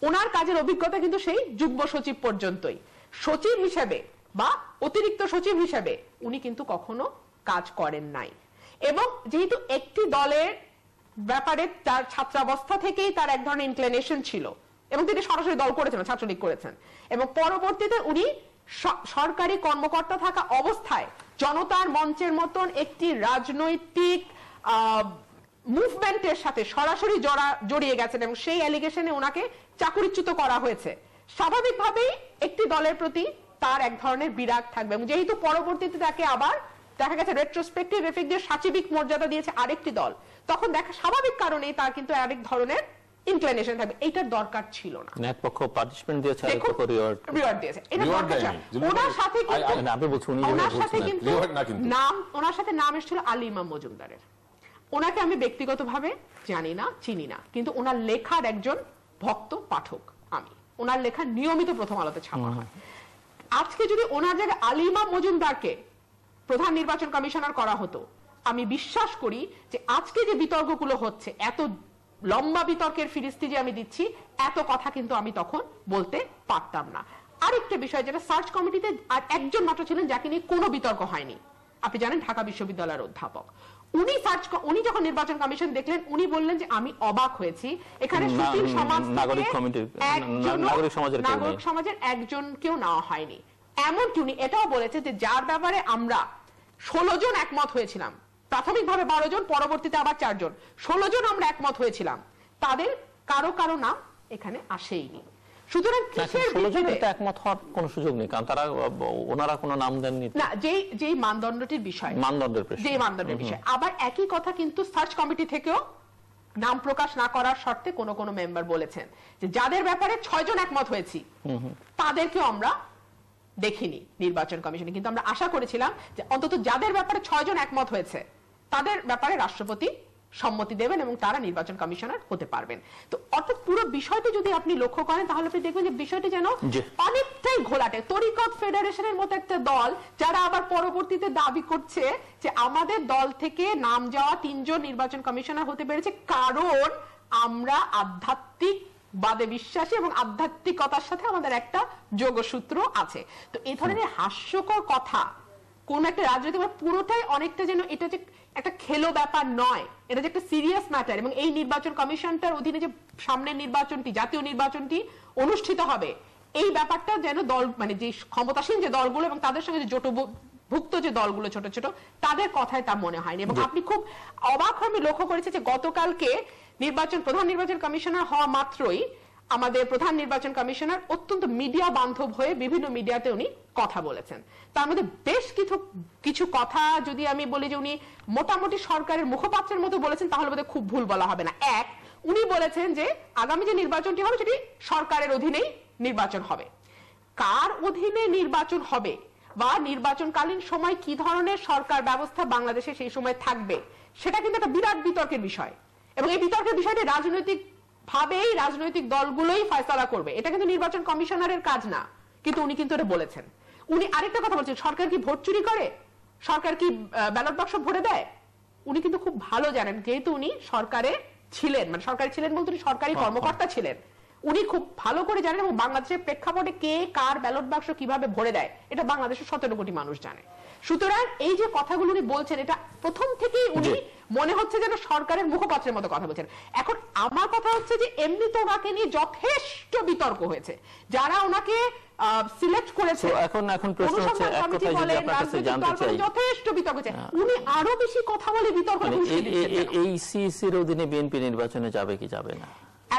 ওনার কাজের অভিজ্ঞতা কিন্তু সেই যুগ্ম সচিব পর্যন্তই। সচিব হিসেবে বা অতিরিক্ত সচিব হিসেবে উনি কিন্তু কখনো কাজ করেন নাই। এবং যেহেতু একটি দলের ব্যাপারে তার ছাত্রাবস্থা থেকেই তার এক ধরনের ইনক্লিনেশন ছিল এবং তিনি সরাসরি দল করেছেন, ছাত্রলীগ করেছেন, এবং পরবর্তীতে উনি সরকারি কর্মকর্তা থাকা অবস্থায় জনতার মঞ্চের মতন একটি রাজনৈতিক মুভমেন্টের সাথে সরাসরি জড়িয়ে গেছেন এবং সেই অ্যালিগেশনে ওনাকে চাকরিচ্যুত করা হয়েছে। স্বাভাবিকভাবেই একটি দলের প্রতি তার এক ধরনের বিরাগ থাকবে, এবং যেহেতু পরবর্তীতে তাকে আবার দেখা গেছে রেট্রোস্পেক্টিভ এফেক্ট দিয়ে সাচিবিক মর্যাদা দিয়েছে আরেকটি দল, তখন দেখা স্বাভাবিক কারণেই তার কিন্তু আরেক ধরনের ইনক্লিনেশন থাকবে। এইটার দরকার ছিল না। এক পক্ষ পানিশমেন্ট দিয়েছে, আরেক পক্ষ রিওয়ার্ড দিয়েছে। এটা দরকার ছিল। ওনার সাথে কিন্তু ওনার সাথে নাম এসেছিল আলী ইমাম মজুমদারের। ওনাকে আমি ব্যক্তিগতভাবে জানি না, চিনি না, কিন্তু ওনার লেখার একজন ভক্ত পাঠক আমি। ওনার লেখা নিয়মিত প্রথম আলোতে ছাপা হয়। আজকে যদি ওনার জায়গায় আলী ইমাম মজুমদারকে প্রধান নির্বাচন কমিশনার করা হতো, আমি বিশ্বাস করি যে আজকে যে বিতর্কগুলো হচ্ছে, এত লম্বা বিতর্কের ফিরিস্তি যে আমি দিচ্ছি, এত কথা কিন্তু আমি তখন বলতে পারতাম না। আরেকটা বিষয়, যেটা সার্চ কমিটিতে আর একজন মাত্র ছিলেন যাকে নিয়ে কোনো বিতর্ক হয়নি, আপনি জানেন, ঢাকা বিশ্ববিদ্যালয়ের অধ্যাপক। উনি যখন নির্বাচন কমিশন দেখলেন, উনি বললেন যে আমি অবাক হয়েছি, এখানে সুশীল সমাজ নাগরিক সমাজের একজনকেও নেওয়া হয়নি। এমনকি উনি এটাও বলেছে যে যার ব্যাপারে আমরা 16 জন একমত হয়েছিলাম, প্রাথমিকভাবে 12 জন, পরবর্তীতে আবার 4 জন, 16 জন আমরা একমত হয়েছিলাম, তাদের কারো নাম এখানে আসেইনি। সুতরাং কিসের ভিত্তিতে একমত হওয়ার কোনো সুযোগ নেই, কারণ তারা ওনারা কোনো নাম দেননি না, যেই মানদণ্ডটির বিষয়, মানদণ্ডের বিষয়। আবার একই কথা কিন্তু সার্চ কমিটি থেকেও নাম প্রকাশ না করার শর্তে কোন মেম্বার বলেছেন যে যাদের ব্যাপারে 6 জন একমত হয়েছি তাদেরকেও আমরা দেখিনি নির্বাচন কমিশনে। কিন্তু আমরা আশা করেছিলাম যে অন্তত যাদের ব্যাপারে 6 জন একমত হয়েছে তাদের ব্যাপারে রাষ্ট্রপতি সম্মতি দেবেন এবং তারা নির্বাচন কমিশনার হতে পারবেন। তো অর্থাৎ পুরো বিষয়টি যদি আপনি লক্ষ্য করেন তাহলে আপনি দেখবেন যে বিষয়টি যেন অনেকটাই ঘোলাটে। তরিকত ফেডারেশনের মতো একটা দল, যারা আবার পরবর্তীতে দাবি করছে যে আমাদের দল থেকে নাম যাওয়া 3 জন নির্বাচন কমিশনার হতে পেরেছে কারণ আমরা আধ্যাত্মিক বাদে বিশ্বাসী এবং আধ্যাত্মিকতার সাথে আমাদের একটা যোগসূত্র আছে। তো এই ধরনের হাস্যকর কথা কোন একটা রাজনৈতিক পুরোটাই অনেকটা যেন এটা যে একটা খেলো ব্যাপার নয়, এটা যে একটা সিরিয়াস ম্যাটার। এবং এই নির্বাচন কমিশনটার অধীনে যে সামনের নির্বাচনটি, জাতীয় নির্বাচনটি অনুষ্ঠিত হবে, এই ব্যাপারটা যেন দল মানে যে ক্ষমতাসীন যে দলগুলো এবং তাদের সঙ্গে যে জোটভুক্ত যে দলগুলো ছোট ছোট, তাদের কথায় তা মনে হয়নি। এবং আপনি খুব অবাক আমি লক্ষ্য করেছি যে গতকালকে প্রধান নির্বাচন কমিশনার হওয়া মাত্রই আমাদের প্রধান নির্বাচন কমিশনার অত্যন্ত মিডিয়া বান্ধব হয়ে বিভিন্ন মিডিয়াতে উনি কথা বলেছেন। তার মধ্যে বেশ কিছু কথা যদি আমি বলি যে উনি মোটামুটি সরকারের মুখপাত্রের মতো বলেছেন তাহলে বোধহয় খুব ভুল বলা হবে না। উনি বলেছেন যে আগামী যে নির্বাচনটি হবে সেটি সরকারের অধীনেই নির্বাচন হবে। কার অধীনে নির্বাচন হবে বা নির্বাচনকালীন সময় কি ধরনের সরকার ব্যবস্থা বাংলাদেশে সেই সময় থাকবে, সেটা কিন্তু একটা বিরাট বিতর্কের বিষয়। এবং এই বিতর্কের বিষয়টি রাজনৈতিক ভাবেই রাজনৈতিক দলগুলোই ফয়সালা করবে, এটা কিন্তু নির্বাচন কমিশনারের কাজ না, কিন্তু উনি কিন্তু এটা বলেছেন। উনি আরেকটা কথা বলছেন, সরকার কি ভোট চুরি করে, সরকার কি ব্যালট বাক্স ভরে দেয়? উনি কিন্তু খুব ভালো জানেন, যেহেতু উনি সরকারে ছিলেন, মানে সরকারি ছিলেন বলতে উনি সরকারি কর্মকর্তা ছিলেন, উনি খুব ভালো করে জানেন, এবং বাংলাদেশের প্রেক্ষাপটে কে কার ব্যালট বাক্স কিভাবে ভরে দেয় এটা বাংলাদেশের 17 কোটি মানুষ জানে। সুতরাং এই যে কথাগুলো উনি বলছেন, এটা প্রথম থেকেই উনি মনে হচ্ছে যেন সরকারের মুখপাত্রের মতো কথা বলছেন। এখন আমার কথা হচ্ছে যে এমনি তো ওনাকে নিয়ে যথেষ্ট বিতর্ক হয়েছে, যারা ওনাকে সিলেক্ট করেছে, এখন প্রশ্ন হচ্ছে এক কথায় যদি আপনার কাছে জানতে চাই, যথেষ্ট বিতর্ক হয়েছে, উনি আরো বেশি কথা বলে বিতর্ক এই সিইসির অধীনে বিএনপি নির্বাচনে যাবে কি যাবে না?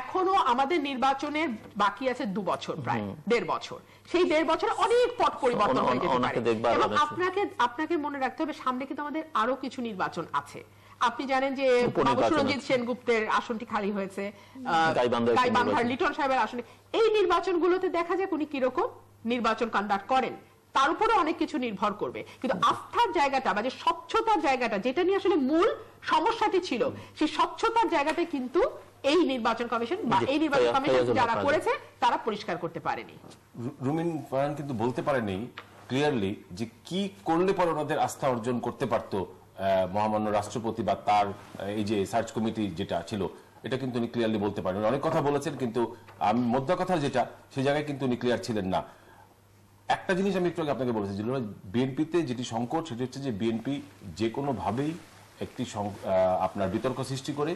এখনো আমাদের নির্বাচনের বাকি আছে 2 বছর, প্রায় 1.5 বছর। সেই 1.5 বছরে অনেক পট পরিবর্তন হয়ে যেতে পারে, এবং আপনাকে মনে রাখতে হবে সামনে কিন্তু আমাদের আরো কিছু নির্বাচন আছে। আপনি জানেন যে সুরঞ্জিত সেনগুপ্তের আসনটি খালি হয়েছে, গাইবান্ধার লিটন সাহেবের আসনে। এই নির্বাচনগুলোতে দেখা যাক উনি কিরকম নির্বাচন কন্ডাক্ট করেন, তার উপরে অনেক কিছু নির্ভর করবে। কিন্তু আস্থার জায়গাটা বা যে স্বচ্ছতার জায়গাটা, যেটা নিয়ে আসলে মূল সমস্যাটি ছিল, সেই স্বচ্ছতার জায়গাটা কিন্তু এই নির্বাচন কমিশন বা এই নির্বাচন কমিশন যারা করেছে তারা পরিষ্কার করতে পারেনি। রুমিন ফারহান কিন্তু বলতে পারেনি ক্লিয়ারলি যে কি করলে পরে ওনাদের আস্থা অর্জন করতে পারত মহামান্য রাষ্ট্রপতি বা তার এই যে সার্চ কমিটি যেটা ছিল, এটা কিন্তু উনি ক্লিয়ারলি বলতে পারেন। অনেক কথা বলেছেন, কিন্তু মোদ্দা কথা যেটা, সেই জায়গায় কিন্তু উনি ক্লিয়ার ছিলেন না। একটা জিনিস আমি একটু আগে আপনাকে বলেছি, বিএনপিতে যেটি সংকট সেটি হচ্ছে যে বিএনপি যে কোনো ভাবেই একটি আপনার বিতর্ক সৃষ্টি করে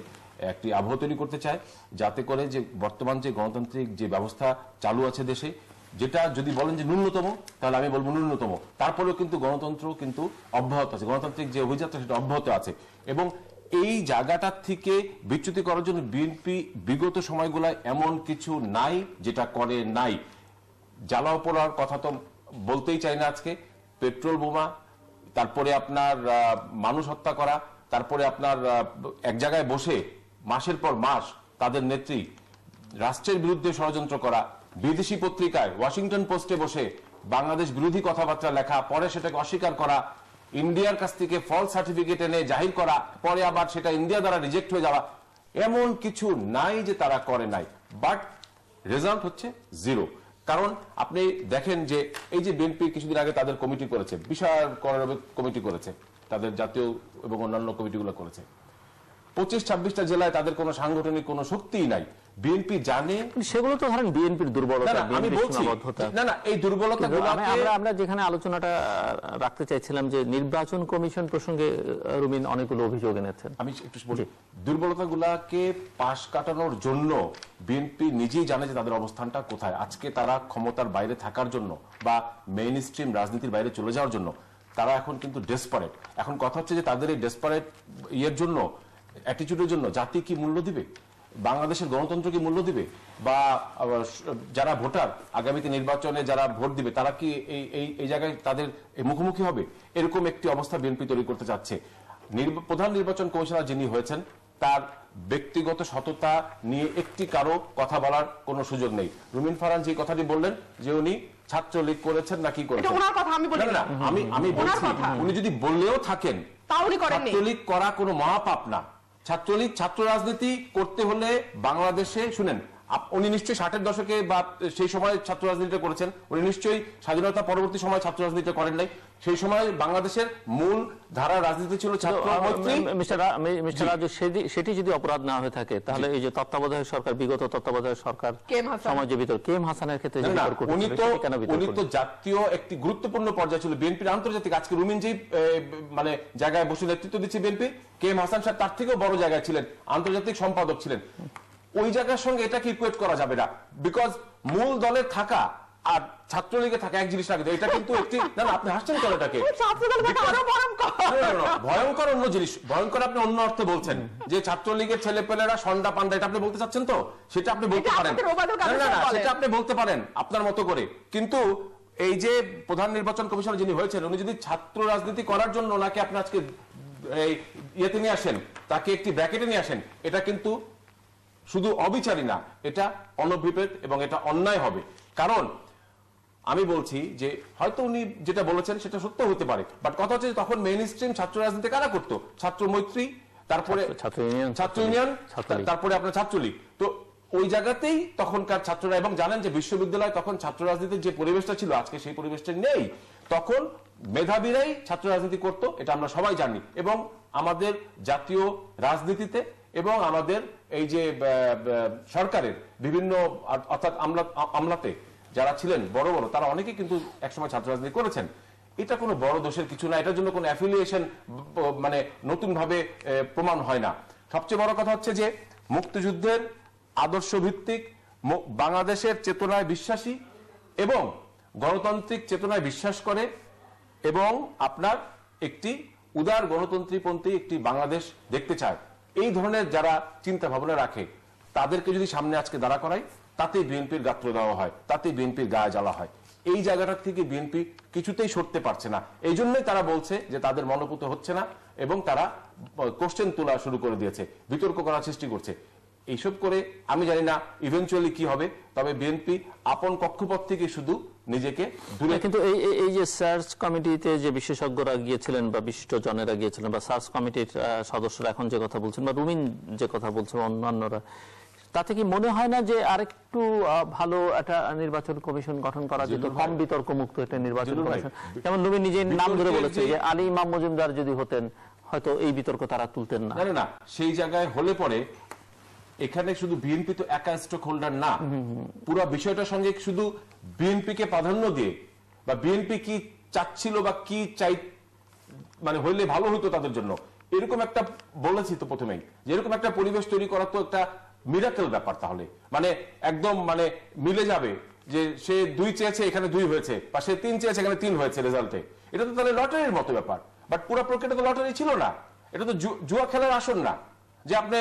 একটি আবহ তৈরি করতে চায়, যাতে করে যে বর্তমান যে গণতান্ত্রিক যে ব্যবস্থা চালু আছে দেশে, যেটা যদি বলেন যে ন্যূনতম, তাহলে আমি বলবো ন্যূনতম, তারপরেও কিন্তু গণতন্ত্র কিন্তু অব্যাহত আছে, গণতান্ত্রিক যে অভিযাত্রা সেটা অব্যাহত আছে। এবং এই জায়গাটার থেকে বিচ্যুতি করার জন্য বিএনপি বিগত সময়গুলোয় এমন কিছু নাই যেটা করে নাই। জ্বালাও পোড়ার কথা তো বলতেই চাই না আজকে, পেট্রোল বোমা, তারপরে আপনার মানুষ হত্যা করা, তারপরে আপনার এক জায়গায় বসে মাসের পর মাস তাদের নেত্রী রাষ্ট্রের বিরুদ্ধে ষড়যন্ত্র করা, বিদেশি পত্রিকায় ওয়াশিংটন পোস্টে বসে বাংলাদেশ বিরোধী কথাবার্তা লেখা, পরে সেটাকে অস্বীকার করা, ইন্ডিয়ার কাছ থেকে ফলস সার্টিফিকেট এনে জাহির করা, পরে আবার সেটা ইন্ডিয়া দ্বারা রিজেক্ট হয়ে যাওয়া, এমন কিছু নাই যে তারা করে নাই। বাট রেজাল্ট হচ্ছে জিরো। কারণ আপনি দেখেন যে এই যে বিএনপি কিছুদিন আগে তাদের কমিটি করেছে, বিশাল কমিটি করেছে, তাদের জাতীয় এবং অন্যান্য কমিটিগুলো করেছে, 25-26টা জেলায় তাদের কোনো সাংগঠনিক কোনো শক্তিই নাই। বিএনপি জানে সেগুলো তো ধরেন বিএনপির দুর্বলতা, আমি বলছি না এই দুর্বলতাগুলো আমরা যেখানে আলোচনাটা রাখতে চাইছিলাম যে নির্বাচন কমিশন প্রসঙ্গে রুমিন অনেকগুলো অভিযোগ এনেছেন। আমি একটু বলি, দুর্বলতাগুলোকে পাশ কাটানোর জন্য বিএনপি নিজেই জানে যে তাদের অবস্থানটা কোথায়। আজকে তারা ক্ষমতার বাইরে থাকার জন্য বা মেইন স্ট্রিম রাজনীতির বাইরে চলে যাওয়ার জন্য তারা এখন কিন্তু ডেসপারেট। এখন কথা হচ্ছে যে তাদের এই ডেসপারেট ইয়ের জন্য, অ্যাটিটিউডের জন্য জাতি কি মূল্য দিবে, বাংলাদেশের গণতন্ত্র কি মূল্য দিবে, বা যারা ভোটার আগামীতে নির্বাচনে যারা ভোট দিবে তারা কি এই জায়গায় তাদের মুখোমুখি হবে? এরকম একটি অবস্থা বিএনপি তৈরি করতে চাচ্ছে। প্রধান নির্বাচন কমিশনার যিনি হয়েছেন তার ব্যক্তিগত সততা নিয়ে একটি কারো কথা বলার কোনো সুযোগ নেই। রুমিন ফারহান যে কথাটি বললেন যে উনি ছাত্রলীগ করেছেন নাকি করেছেন, আমি বলছি উনি যদি বললেও থাকেন ছাত্রলীগ করা কোনো মহাপাপ না। ছাত্রলীগ ছাত্র রাজনীতি করতে হলে বাংলাদেশে, শুনেন, উনি নিশ্চয়ই 60-এর দশকে বা সেই সময় ছাত্র রাজনীতিটা করেছেন, উনি নিশ্চয়ই স্বাধীনতা পরবর্তী সময় ছাত্র রাজনীতিটা করেন নাই। সেই সময় বাংলাদেশের মূল ধারা রাজনীতি ছিল ছাত্র মৈত্রী। মিস্টার রাজু, সেটি যদি অপরাধ না হয়ে থাকে তাহলে এই যে তত্ত্বাবধায়ক সরকার, বিগত তত্ত্বাবধায়ক সরকার সমাজের ভিতর কেএম হাসানের ক্ষেত্রে উনি তো জাতীয় একটি গুরুত্বপূর্ণ পর্যায়ে ছিল বিএনপির আন্তর্জাতিক। আজকে রুমিন যেই মানে জায়গায় বসে নেতৃত্ব দিচ্ছে বিএনপি, কেএম হাসান সাহেব তার থেকেও বড় জায়গায় ছিলেন, আন্তর্জাতিক সম্পাদক ছিলেন। ওই জায়গার সঙ্গে এটাকে ইকুয়েট করা যাবে না, বিকজ মূল দলে থাকা আর ছাত্রলীগে থাকা এক জিনিস লাগে। এটা কিন্তু একটি, না আপনি হাসছেন কেন এটাকে? ভয়ঙ্কর অন্য জিনিস, ভয়ঙ্কর আপনি অন্য অর্থে বলছেন যে ছাত্রলীগের ছেলেপেলেরা সন্ডা পান্ডা, এটা আপনি বলতে চাচ্ছেন, তো সেটা আপনি বলতে পারেন, সেটা আপনি বলতে পারেন আপনার মতো করে। কিন্তু এই যে প্রধান নির্বাচন কমিশনার যিনি হয়েছেন, উনি যদি ছাত্র রাজনীতি করার জন্য ওনাকে আপনি আজকে এই ইয়েতে নিয়ে আসেন, তাকে একটি ব্র্যাকেটে নিয়ে আসেন, এটা কিন্তু শুধু অবিচারী না, এটা অনভিপ্রেত এবং এটা অন্যায় হবে। কারণ আমি বলছি যে হয়তো উনি যেটা বলেছেন সেটা সত্য হতে পারে, বাট কথা হচ্ছে তখন মেইন স্ট্রিম ছাত্র রাজনীতি কারা করতো? ছাত্র মৈত্রী, তারপরে ছাত্র ইউনিয়ন, তারপরে আপনার ছাত্রলীগ। তো ওই জায়গাতেই তখনকার ছাত্ররা, এবং জানেন যে বিশ্ববিদ্যালয় তখন ছাত্র রাজনীতির যে পরিবেশটা ছিল আজকে সেই পরিবেশটা নেই। তখন মেধাবীরাই ছাত্র রাজনীতি করতো, এটা আমরা সবাই জানি। এবং আমাদের জাতীয় রাজনীতিতে এবং আমাদের এই যে সরকারের বিভিন্ন অর্থাৎ আমলাতে যারা ছিলেন বড় বড়, তারা অনেকে কিন্তু একসময় ছাত্র রাজনীতি করেছেন। এটা কোনো বড় দোষের কিছু না, এটার জন্য কোনো অ্যাফিলিয়েশন মানে নতুন ভাবে প্রমাণ হয় না। সবচেয়ে বড় কথা হচ্ছে যে মুক্তিযুদ্ধের আদর্শ ভিত্তিক বাংলাদেশের চেতনায় বিশ্বাসী এবং গণতান্ত্রিক চেতনায় বিশ্বাস করে এবং আপনার একটি উদার গণতন্ত্রীপন্থী একটি বাংলাদেশ দেখতে চায়, এই ধরনের যারা চিন্তা ভাবনা রাখে তাদেরকে যদি সামনে আজকে দাঁড়া করায়, তাতেই বিএনপির গাত্র দেওয়া হয়, তাতেই বিএনপির গায়ে জ্বালা হয়। এই জায়গাটার থেকে বিএনপি কিছুতেই সরতে পারছে না। এই জন্যই তারা বলছে যে তাদের মনোপুত হচ্ছে না এবং তারা কোশ্চেন তোলা শুরু করে দিয়েছে, বিতর্ক করার সৃষ্টি করছে। এইসব করে আমি জানি না ইভেনচুয়ালি কি হবে, তবে বিএনপি আপন কক্ষপথ থেকে শুধু নিজেকে দূরে। কিন্তু এই যে সার্চ কমিটিতে যে বিশেষজ্ঞরা গিয়েছিলেন বা বিশিষ্ট জনেরা গিয়েছিলেন বা সার্চ কমিটির সদস্যরা এখন যে কথা বলছেন বা রুমিন যে কথা বলছেন অন্যান্যরা, তাতে কি মনে হয় না যে আরেকটু ভালো একটা নির্বাচন কমিশন গঠন করা যেত, কম বিতর্ক মুক্ত একটা নির্বাচন কমিশন? যেমন রুমিন নিজে নাম ধরে বলেছে যে আলী ইমাম মজুমদার যদি হতেন হয়তো এই বিতর্ক তারা তুলতেন না। না, সেই জায়গায় হলে পরে এখানে শুধু বিএনপি তো একা স্টক হোল্ডার না, পুরো বিষয়টার সঙ্গে শুধু বিএনপিকে প্রাধান্য দিয়ে বা বিএনপি কি চাচ্ছিল বা কি চাই মানে হইলে ভালো হতো তাদের জন্য, এরকম একটা বলেছি তো প্রথমেই, যে এরকম একটা পরিবেশ তৈরি করা তো একটা মিরাকেল ব্যাপার। তাহলে মানে একদম মানে মিলে যাবে যে সে 2 চেয়েছে এখানে 2 হয়েছে, বা সে 3 চেয়েছে এখানে 3 হয়েছে রেজাল্টে। এটা তো তাহলে লটারির মতো ব্যাপার। বাট পুরো প্রক্রিয়াটা তো লটারি ছিল না, এটা তো জুয়া খেলার আসন না যে আপনি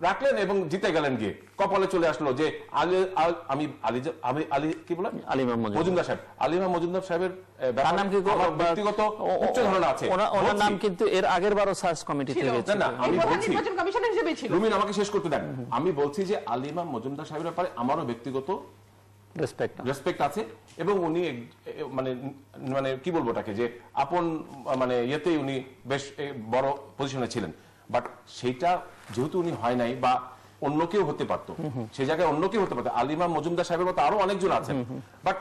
রাখলেন এবং জিতে গেলেন, গিয়ে কপালে চলে আসলো যে মজুমদার সাহেব, আলী ইমাম মজুমদার সাহেবের ব্যক্তিগত উচ্চ ধারণা আছে। ওনার নাম কিন্তু এর আগের বারও সার্চ কমিটি থেকে ছিল। আমি বলছি রুমিন আমাকে শেষ করতে দেন। আমি বলছি যে আলী ইমাম মজুমদার সাহেবের ব্যাপারে আমারও ব্যক্তিগত রেসপেক্ট আছে এবং উনি মানে মানে কি বলবো ওটাকে, যে আপন মানে ইয়েতেই উনি বেশ বড় পজিশনে ছিলেন। বাট সেইটা যেহেতু উনি হয় নাই বা অন্য কেউ হতে পারতো, সেই জায়গায় অন্য কেউ হতে পারতো, আলী ইমাম মজুমদার সাহেবের মতো আরো অনেকজন আছেন। বাট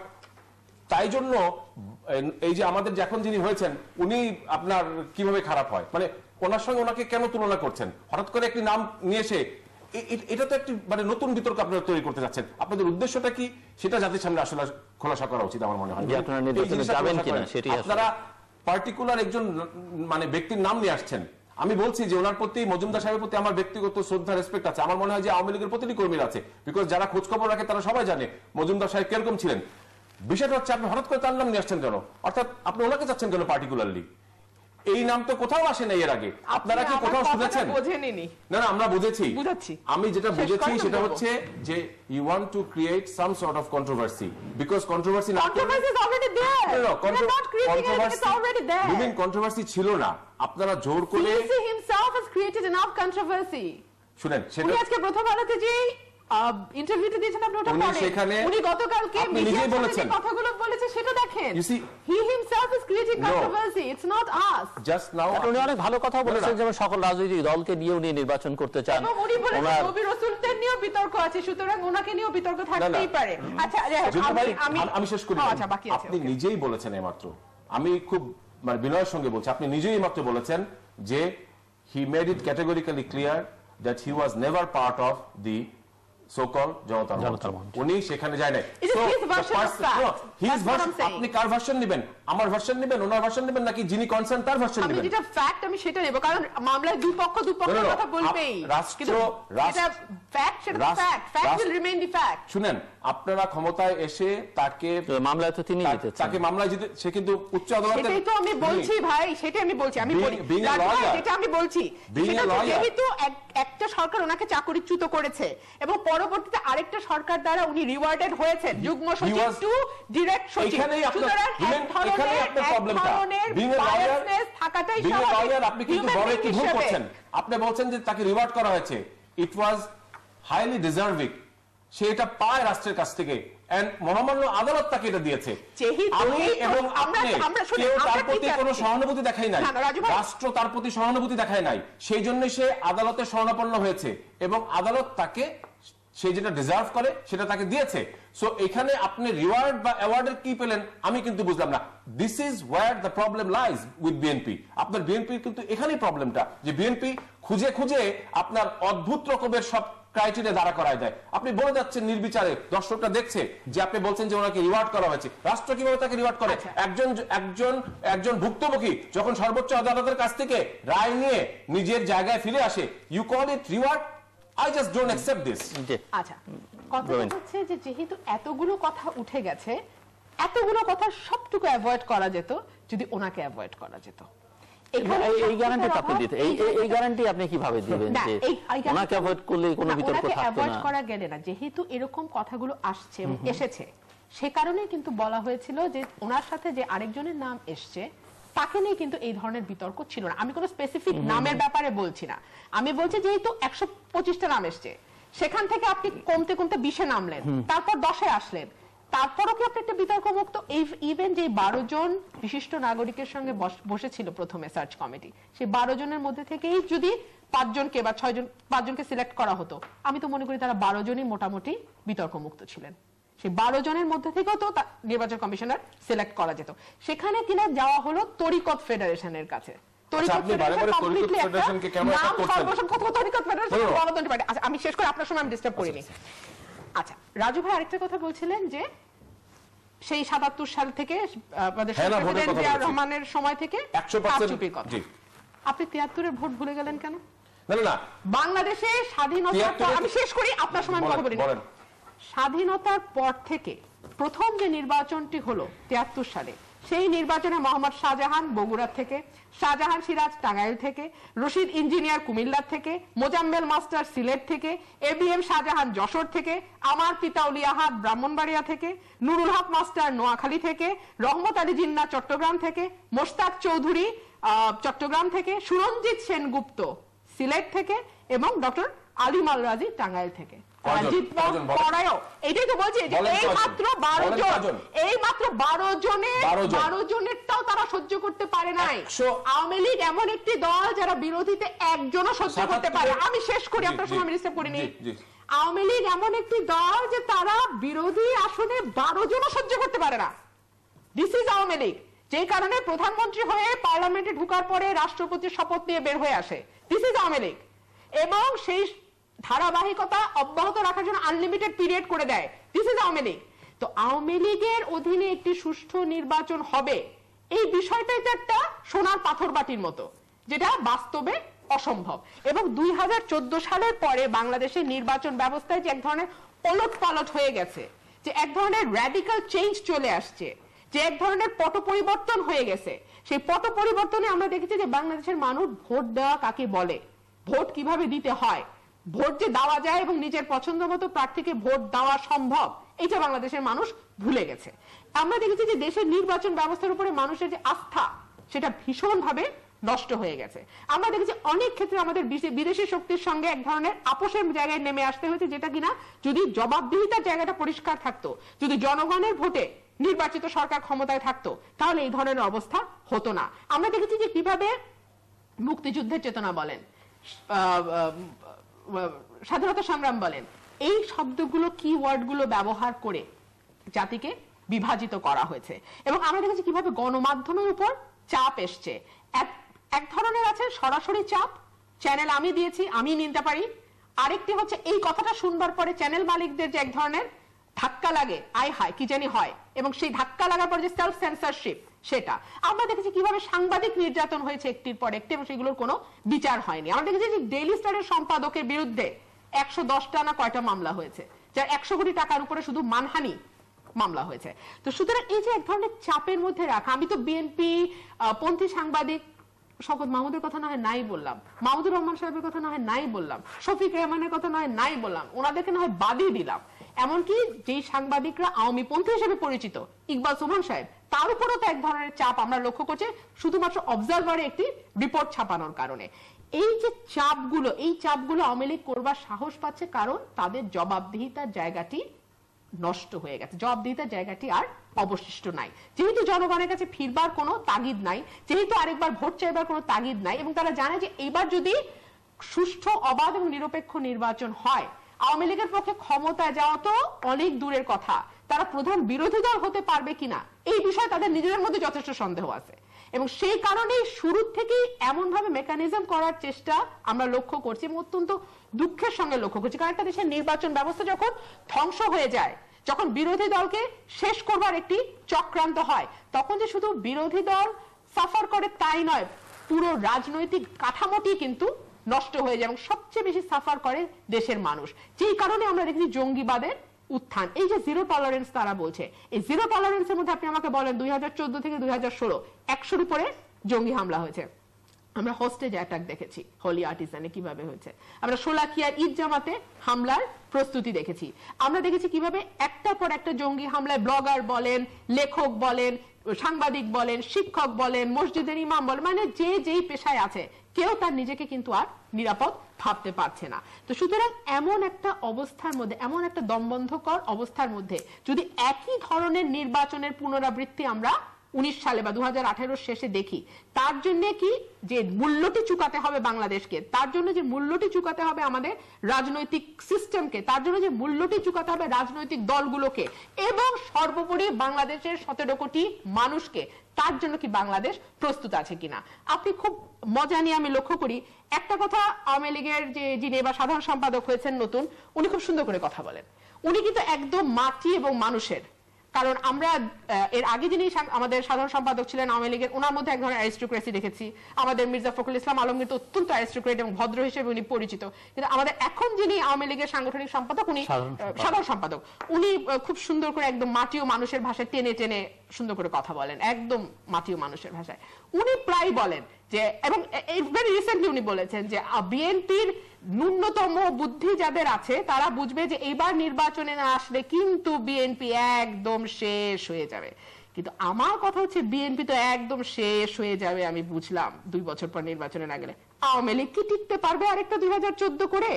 তাই জন্য এই যে আমাদের এখন যিনি হয়েছেন উনি আপনার কিভাবে খারাপ হয়, মানে ওনার সঙ্গে ওনাকে কেন তুলনা করছেন হঠাৎ করে একটি নাম নিয়ে এসে? এটা তো একটি মানে নতুন বিতর্ক আপনারা তৈরি করতে যাচ্ছেন। আপনাদের উদ্দেশ্যটা কি সেটা জাতির সামনে আসলে খোলাসা করা উচিত আমার মনে হয়। আপনারা পার্টিকুলার একজন মানে ব্যক্তির নাম নিয়ে আসছেন। আমি বলছি যে ওনার প্রতি, মজুমদার সাহেবের প্রতি আমার ব্যক্তিগত শ্রদ্ধা রেসপেক্ট আছে। আমার মনে হয় যে আওয়ামী লীগের প্রতিটি কর্মীর আছে, বিকজ যারা খোঁজ খবর রাখে তারা সবাই জানে মজুমদার সাহেব কিরকম ছিলেন। বিষয়টা হচ্ছে আপনি হঠাৎ করে তার নাম নিয়ে আসছেন কেন, অর্থাৎ আপনি ওনাকে চাচ্ছেন কেন পার্টিকুলারলি? এই নাম তো কোথাও আসে না এর আগে, আপনারা কি কোথাও শুনেছেন? না, আমরা বুঝেছি। আমি যেটা বুঝেছি সেটা হচ্ছে যে you want to create some sort of controversy, because controversy controversy ছিল না, আপনারা জোর করে শুনেন। সেটা আজকে প্রথম আলোতে যে ইন্টারভিউতে দিয়েছেন আপনি, ওটা পড়েন। উনি গতকালকে মিডিয়ার সামনে কথাগুলো বলেছে সেটা দেখেন। He himself is creating controversy, it's not us. Just now উনি অনেক ভালো কথা বলেছেন, যেমন সকল রাজনৈতিক দলকে নিয়ে উনি নির্বাচন করতে চান। এবং উনি বলেছেন নবী রাসূলদের নিয়েও বিতর্ক আছে, সুতরাং ওনাকে নিয়েও বিতর্ক থাকতেই পারে। আচ্ছা আমি শেষ করি। আপনি নিজেই বলেছেন এইমাত্র, আমি খুব মানে বিনয়ের সঙ্গে বলছি, আপনি নিজেই মাত্র বলেছেন যে he made it categorically clear that he was never part of the so-called জনতার মঞ্চ। উনি সেখানে যায় নাই। আপনি কার ভার্সন নেবেন? আমার ভার্সন নেবেন, ওনার ভার্সন নেবেন, নাকি যিনি কনসার্ন তার ভার্সন নেবেন? আমি যেটা ফ্যাক্ট আমি সেটা নেব, কারণ মামলায় দুই পক্ষ কথা বলবেই। রাষ্ট্র এটা ফ্যাক্ট, সেটা fact, fact will remain the fact. শুনেন, আপনারা ক্ষমতায় এসে তাকে মামলায় তো তিনি জিতেছেন, তাকে মামলায় জিতে সে কিন্তু উচ্চ আদালতে। সেটাই তো আমি বলছি ভাই, সেটাই আমি বলছি। আমি বলি যেটা আমি বলছি সেটা যেহেতু একটা সরকার ওনাকে চাকরিচ্যুত করেছে এবং পরবর্তীতে আরেকটা সরকার দ্বারা উনি রিওয়ার্ডেড হয়েছেন, যুগ্ম সচিব টু ডিরেক্ট সচিব। সুতরাং আপনি বলছেন যে তাকে রিওয়ার্ড করা হয়েছে, ইট ওয়াজ হাইলি ডিজার্ভিং, সে এটা পায় রাষ্ট্রের কাছ থেকে, এন্ড মহামান্য আদালত তাকে এটা দিয়েছে। আমি এবং আপনি কেউ তার প্রতি কোনো সহানুভূতি দেখাই নাই, রাষ্ট্র তার প্রতি সহানুভূতি দেখায় নাই, সেই জন্য সে আদালতে শরণাপন্ন হয়েছে এবং আদালত তাকে সে যেটা ডিজার্ভ করে সেটা তাকে দিয়েছে। সো এখানে আপনি রিওয়ার্ড বা অ্যাওয়ার্ডের কি পেলেন আমি কিন্তু বুঝলাম না। This is wire the problem lies with BNP. আপনার বিএনপির কিন্তু এখানেই প্রবলেমটা, যে বিএনপি খুঁজে খুঁজে আপনার অদ্ভুত রকমের সব ক্রাইটেরিয়া দাঁড়া করায় দেয়। আপনি বলে যাচ্ছেন নির্বিচারে, দর্শকরা দেখছে যে আপনি বলছেন যে ওনাকে রিওয়ার্ড করা হয়েছে। রাষ্ট্র কিভাবে তাকে রিওয়ার্ড করে? একজন ভুক্তভোগী যখন সর্বোচ্চ আদালতের কাছ থেকে রায় নিয়ে নিজের জায়গায় ফিরে আসে, you call it reward? I just don't accept this. আচ্ছা, কথা হচ্ছে যে যেহেতু এতগুলো কথা উঠে গেছে, এতগুলো কথা সবটুকু অ্যাভয়েড করা যেত যদি ওনাকে অ্যাভয়েড করা যেত। এই গ্যারান্টি আপনি দিতে, এই গ্যারান্টি আপনি কিভাবে দিবেন যে ওনাকে অ্যাভয়েড করলে কোনো বিতর্ক থাকবে না? অ্যাভয়েড করা গেলে না, যেহেতু এরকম কথাগুলো আসছে এবং এসেছে, সে কারণে কিন্তু বলা হয়েছিল যে ওনার সাথে যে আরেকজনের নাম এসছে তাকে নিয়ে কিন্তু এই ধরনের বিতর্ক ছিল না। আমি কোনো স্পেসিফিক নামের ব্যাপারে বলছি না, আমি বলছি যেহেতু 125টা নাম এসছে, সেখান থেকে আপনি কমতে কমতে 20-এ নামলেন, তারপর 10-এ আসলেন, তারপরও কি আপনি একটা বিতর্ক মুক্ত? ইভেন যে 12 জন বিশিষ্ট নাগরিকের সঙ্গে বসেছিল প্রথমে সার্চ কমিটি, সেই 12 জনের মধ্যে থেকেই যদি 5 জনকে বা 5 জনকে সিলেক্ট করা হতো, আমি তো মনে করি তারা 12 জনই মোটামুটি বিতর্ক মুক্ত ছিলেন। সেই 12 জনের মধ্যে থেকেও তো নির্বাচন কমিশনার সিলেক্ট করা যেত। সেখানে কিনা যাওয়া হলো তরিকত ফেডারেশনের কাছে। আমি শেষ করে আপনার সময় আমি ডিস্টার্ব করিনি। আচ্ছা, রাজু ভাই আরেকটা কথা বলছিলেন যে সেই 77 সাল থেকে আমাদের প্রেসিডেন্ট জিয়া রহমানের সময় থেকে 100% কথা। আপনি 73-এর ভোট ভুলে গেলেন কেন? না না, বাংলাদেশে স্বাধীনতার পর, আমি শেষ করি, আপনার সময় কথা বলি, স্বাধীনতার পর থেকে প্রথম যে নির্বাচনটি হলো 73 সালে, সেই নির্বাচনে মোহাম্মদ শাহজাহান বগুড়া থেকে, শাহজাহান সিরাজ টাঙ্গাইল থেকে, রশিদ ইঞ্জিনিয়ার কুমিল্লা থেকে, মোজাম্মেল মাস্টার সিলেট থেকে, এবিএম শাহজাহান যশোর থেকে, আমার পিতা উলি আহাদ ব্রাহ্মণবাড়িয়া থেকে, নুরুল হক মাস্টার নোয়াখালী থেকে, রহমত আলী জিন্না চট্টগ্রাম থেকে, মোশতাক চৌধুরী চট্টগ্রাম থেকে, সুরঞ্জিত সেনগুপ্ত সিলেট থেকে এবং ডক্টর আলিম আল রাজি টাঙ্গাইল থেকে। এটাই তো বলছি, এই মাত্র 12 জনেরটাও তারা সহ্য করতে পারে নাই। আওয়ামী লীগ এমন একটি দল যারা বিরোধীতে একজনও সহ্য করতে পারে। আমি শেষ করি, আপনার সময় আমি ডিস্টার্ব করিনি। আওয়ামী লীগ এমন একটি দল যে তারা বিরোধী আসনে 12 জনও সহ্য করতে পারে না। দিস ইজ আওয়ামী লীগ, যে কারণে প্রধানমন্ত্রী হয়ে পার্লামেন্টে ঢোকার পরে রাষ্ট্রপতির শপথ নিয়ে বের হয়ে আসে। দিস ইজ আওয়ামী লীগ, এবং সেই ধারাবাহিকতা অব্যাহত রাখার জন্য আনলিমিটেড পিরিয়ড করে দেয়। This is Awami League. তো আওয়ামী লীগের অধীনে একটি সুষ্ঠু নির্বাচন হবে, এই বিষয়টাই তো একটা সোনার পাথর বাটির মতো, যেটা বাস্তবে অসম্ভব। এবং 2014 সালের পরে বাংলাদেশের নির্বাচন ব্যবস্থায় যে এক ধরনের ওলট পালট হয়ে গেছে, যে এক ধরনের র্যাডিক্যাল চেঞ্জ চলে আসছে, যে এক ধরনের পট পরিবর্তন হয়ে গেছে, সেই পট পরিবর্তনে আমরা দেখেছি যে বাংলাদেশের মানুষ ভোট দেওয়া কাকে বলে, ভোট কিভাবে দিতে হয়, ভোট যে দেওয়া যায় এবং নিজের পছন্দ মতো প্রার্থীকে ভোট দেওয়া সম্ভব, এটা বাংলাদেশের মানুষ ভুলে গেছে। আমরা দেখেছি যে দেশের নির্বাচন ব্যবস্থার উপরে মানুষের যে আস্থা, সেটা ভীষণভাবে নষ্ট হয়ে গেছে। আমরা দেখেছি অনেক ক্ষেত্রে আমাদের বিদেশি শক্তির সঙ্গে এক ধরনের আপোষের জায়গায় নেমে আসতে হয়েছে, যেটা কিনা যদি জবাবদিহিতার জায়গাটা পরিষ্কার থাকতো, যদি জনগণের ভোটে নির্বাচিত সরকার ক্ষমতায় থাকতো, তাহলে এই ধরনের অবস্থা হতো না। আমরা দেখেছি যে কিভাবে মুক্তিযুদ্ধের চেতনা বলেন, স্বাধীনতা সংগ্রাম বলেন, এই শব্দগুলো, কি ওয়ার্ডগুলো ব্যবহার করে জাতিকে বিভাজিত করা হয়েছে। এবং আমরা দেখেছি কিভাবে গণমাধ্যমের উপর চাপ এসছে। এক ধরনের আছে সরাসরি চাপ, চ্যানেল আমি দিয়েছি, আমি নিতে পারি। আরেকটি হচ্ছে এই কথাটা শুনবার পরে চ্যানেল মালিকদের যে এক ধরনের ধাক্কা লাগে, আয় হায় কি জানি হয়, এবং সেই ধাক্কা লাগার পর যে সেলফ সেন্সরশিপ, সেটা আমরা দেখেছি কিভাবে সাংবাদিক নির্যাতন হয়েছে একটির পর একটি, এবং সেগুলোর কোনো বিচার হয়নি। আমরা দেখেছি যে ডেইলি স্টারের সম্পাদকের বিরুদ্ধে 110টা না কয়টা মামলা হয়েছে, যার 100 কোটি টাকার উপরে শুধু মানহানি মামলা হয়েছে। তো সুতরাং এই যে এক ধরনের চাপের মধ্যে রাখা, আমি তো বিএনপি পন্থী সাংবাদিক শওকত মাহমুদের কথা না হয় নাই বললাম, মাহমুদুর রহমান সাহেবের কথা না হয় নাই বললাম, শফিক রেহমানের কথা না হয় নাই বললাম, ওনাদেরকে না হয় বাদই দিলাম, এমনকি যেই সাংবাদিকরা আওয়ামী পন্থী হিসেবে পরিচিত, ইকবাল সুমন সাহেব, তার উপরও তো এক ধরনের চাপ আমরা লক্ষ্য করছি, শুধুমাত্র অবজারভারে একটি রিপোর্ট ছাপানোর কারণে। এই যে চাপগুলো, এই চাপগুলো আওয়ামী লীগ করবার সাহস পাচ্ছে, কারণ তাদের জবাবদিহিতার জায়গাটি নষ্ট হয়ে গেছে, জবাবদিহিতার জায়গাটি আর অবশিষ্ট নাই। যেহেতু জনগণের কাছে ফিরবার কোনো তাগিদ নাই, যেহেতু আরেকবার ভোট চাইবার কোনো তাগিদ নাই, এবং তারা জানে যে এইবার যদি সুষ্ঠু, অবাধ এবং নিরপেক্ষ নির্বাচন হয়, আওয়ামী লীগের পক্ষে ক্ষমতায় যাওয়া তো অনেক দূরের কথা, তারা প্রধান বিরোধী দল হতে পারবে কিনা এই বিষয়ে তাদের নিজেদের মধ্যে যথেষ্ট সন্দেহ আছে। এবং সেই কারণেই শুরু থেকেই এমন ভাবে মেকানিজম করার চেষ্টা আমরা লক্ষ্য করছি এবং অত্যন্ত দুঃখের সঙ্গে লক্ষ্য করছি। কারণ একটা দেশের নির্বাচন ব্যবস্থা যখন ধ্বংস হয়ে যায়, যখন বিরোধী দলকে শেষ করবার একটি চক্রান্ত হয়, তখন যে শুধু বিরোধী দল সাফার করে তাই নয়, পুরো রাজনৈতিক কাঠামোটি কিন্তু নষ্ট হয়ে যায় এবং সবচেয়ে বেশি সাফার করে দেশের মানুষ। যেই কারণে আমরা দেখি জঙ্গিবাদের উত্থান। এই যে জিরো টলারেন্স তারা বলছে, এই জিরো টলারেন্সের মধ্যে আপনি আমাকে বলেন 2014 থেকে 2016 100-র উপরে জঙ্গি হামলা হয়েছে। আমরা হোস্টেজ অ্যাটাক দেখেছি হলি আর্টিজানে কিভাবে হয়েছে, আমরা শোলাকিয়ার ঈদ জামাতে হামলার প্রস্তুতি দেখেছি, আমরা দেখেছি কিভাবে একটার পর একটা জঙ্গি হামলায় ব্লগার বলেন, লেখক বলেন, সাংবাদিক বলেন, শিক্ষক বলেন, মসজিদের ইমাম বলেন, মানে যে যেই পেশায় আছে কেউ তার নিজেকে কিন্তু আর নিরাপদ ভাবতে পারছে না। তো সুতরাং এমন একটা অবস্থার মধ্যে, এমন একটা দমবন্ধকর অবস্থার মধ্যে যদি একই ধরনের নির্বাচনের পুনরাবৃত্তি আমরা 19 সালে বা 2018 শেষে দেখি, তার জন্য কি যে মূল্যটি চুকাতে হবে বাংলাদেশকে, তার জন্য যে মূল্যটি চুকাতে হবে আমাদের রাজনৈতিক সিস্টেমকে, তার জন্য যে মূল্যটি চুকাতে হবে রাজনৈতিক দলগুলোকে এবং সর্বোপরি বাংলাদেশের 17 কোটি মানুষকে, তার জন্য কি বাংলাদেশ প্রস্তুত আছে কিনা। আপনি খুব মজা নিয়ে আমি লক্ষ্য করি একটা কথা, আওয়ামী লীগের যে যিনি এবার সাধারণ সম্পাদক হয়েছেন নতুন, উনি খুব সুন্দর করে কথা বলেন। উনি কিন্তু একদম মাটি এবং মানুষের, কারণ আমরা এর আগে যিনি আমাদের সাধারণ সম্পাদক ছিলেন আওয়ামী লীগের, ওনার মধ্যে এক ধরনের অ্যারিস্টোক্রেসি দেখেছি। আমাদের মির্জা ফখরুল ইসলাম আলমগীর তো অত্যন্ত অ্যারিস্টোক্রেট এবং ভদ্র হিসেবে উনি পরিচিত, কিন্তু আমাদের এখন যিনি আওয়ামী লীগের সাংগঠনিক সম্পাদক, উনি সাধারণ সম্পাদক, উনি খুব সুন্দর করে একদম মাটি ও মানুষের ভাষায় টেনে টেনে সুন্দর করে কথা বলেন, একদম মাটি ও মানুষের ভাষায়। উনি প্রায় বলেন যে, এবং ভেরি রিসেন্টলি উনি বলেছেন যে বিএনপির ন্যূনতম বুদ্ধি যাদের আছে তারা বুঝবে যে এইবার নির্বাচনে না আসলে কিন্তু বিএনপি একদম শেষ হয়ে যাবে। কিন্তু আমার কথা হচ্ছে বিএনপি তো একদম শেষ হয়ে যাবে আমি বুঝলাম 2 বছর পর নির্বাচনে না গেলে, আওয়ামী লীগ কি টিকতে পারবে আরেকটা 2014 করে?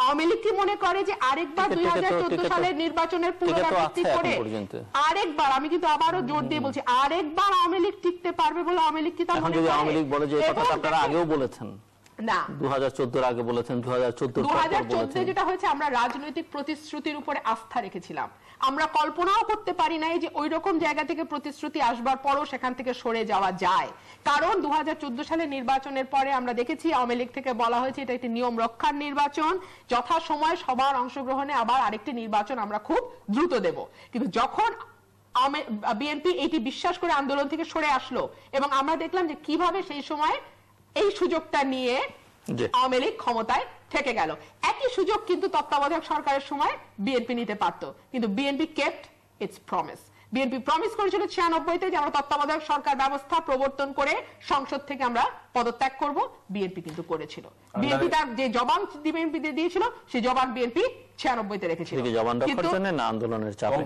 আওয়ামী লীগ কি মনে করে যে আরেকবার 2014 সালের নির্বাচনের পুনরাবৃত্তি করে আরেকবার, আমি কিন্তু আবারও জোর দিয়ে বলছি, আরেকবার আওয়ামী লীগ টিকতে পারবে বলে আওয়ামী লীগ কি তা মনে করে? আওয়ামী লীগ বলে যে এই কথা আপনারা আগেও বলেছেন না, 2014 আগে বলেছেন, 2014 যেটা হয়েছে আমরা রাজনৈতিক প্রতিশ্রুতির উপরে আস্থা রেখেছিলাম। আমরা কল্পনাও করতে পারি নাই যে ওই রকম জায়গা থেকে প্রতিশ্রুতি আসবার পরও সেখান থেকে সরে যাওয়া যায়। কারণ 2014 সালে নির্বাচনের পরে আমরা দেখেছি আওয়ামী লীগ থেকে বলা হয়েছে এটা একটি নিয়ম রক্ষার নির্বাচন, যথাসময়ে সবার অংশগ্রহণে আবার আরেকটি নির্বাচন আমরা খুব দ্রুত দেব। কিন্তু যখন বিএনপি এটি বিশ্বাস করে আন্দোলন থেকে সরে আসলো এবং আমরা দেখলাম যে কিভাবে সেই সময় এই সুযোগটা নিয়ে আওয়ামী লীগ ক্ষমতায় থেকে গেল। একই সুযোগ কিন্তু তত্ত্বাবধায়ক সরকারের সময় বিএনপি নিতে পারত, কিন্তু BNP kept it's promise. BNP promise করেছিল 96-তে যে আমরা তত্ত্বাবধায়ক সরকার ব্যবস্থা প্রবর্তন করে সংসদ থেকে আমরা পদত্যাগ করব, বিএনপি কিন্তু করেছিল। বিএনপি তার যে জবান বিএনপি দিয়েছিল সেই জবান বিএনপি 96-তে রেখেছিল। না আন্দোলনের চাপে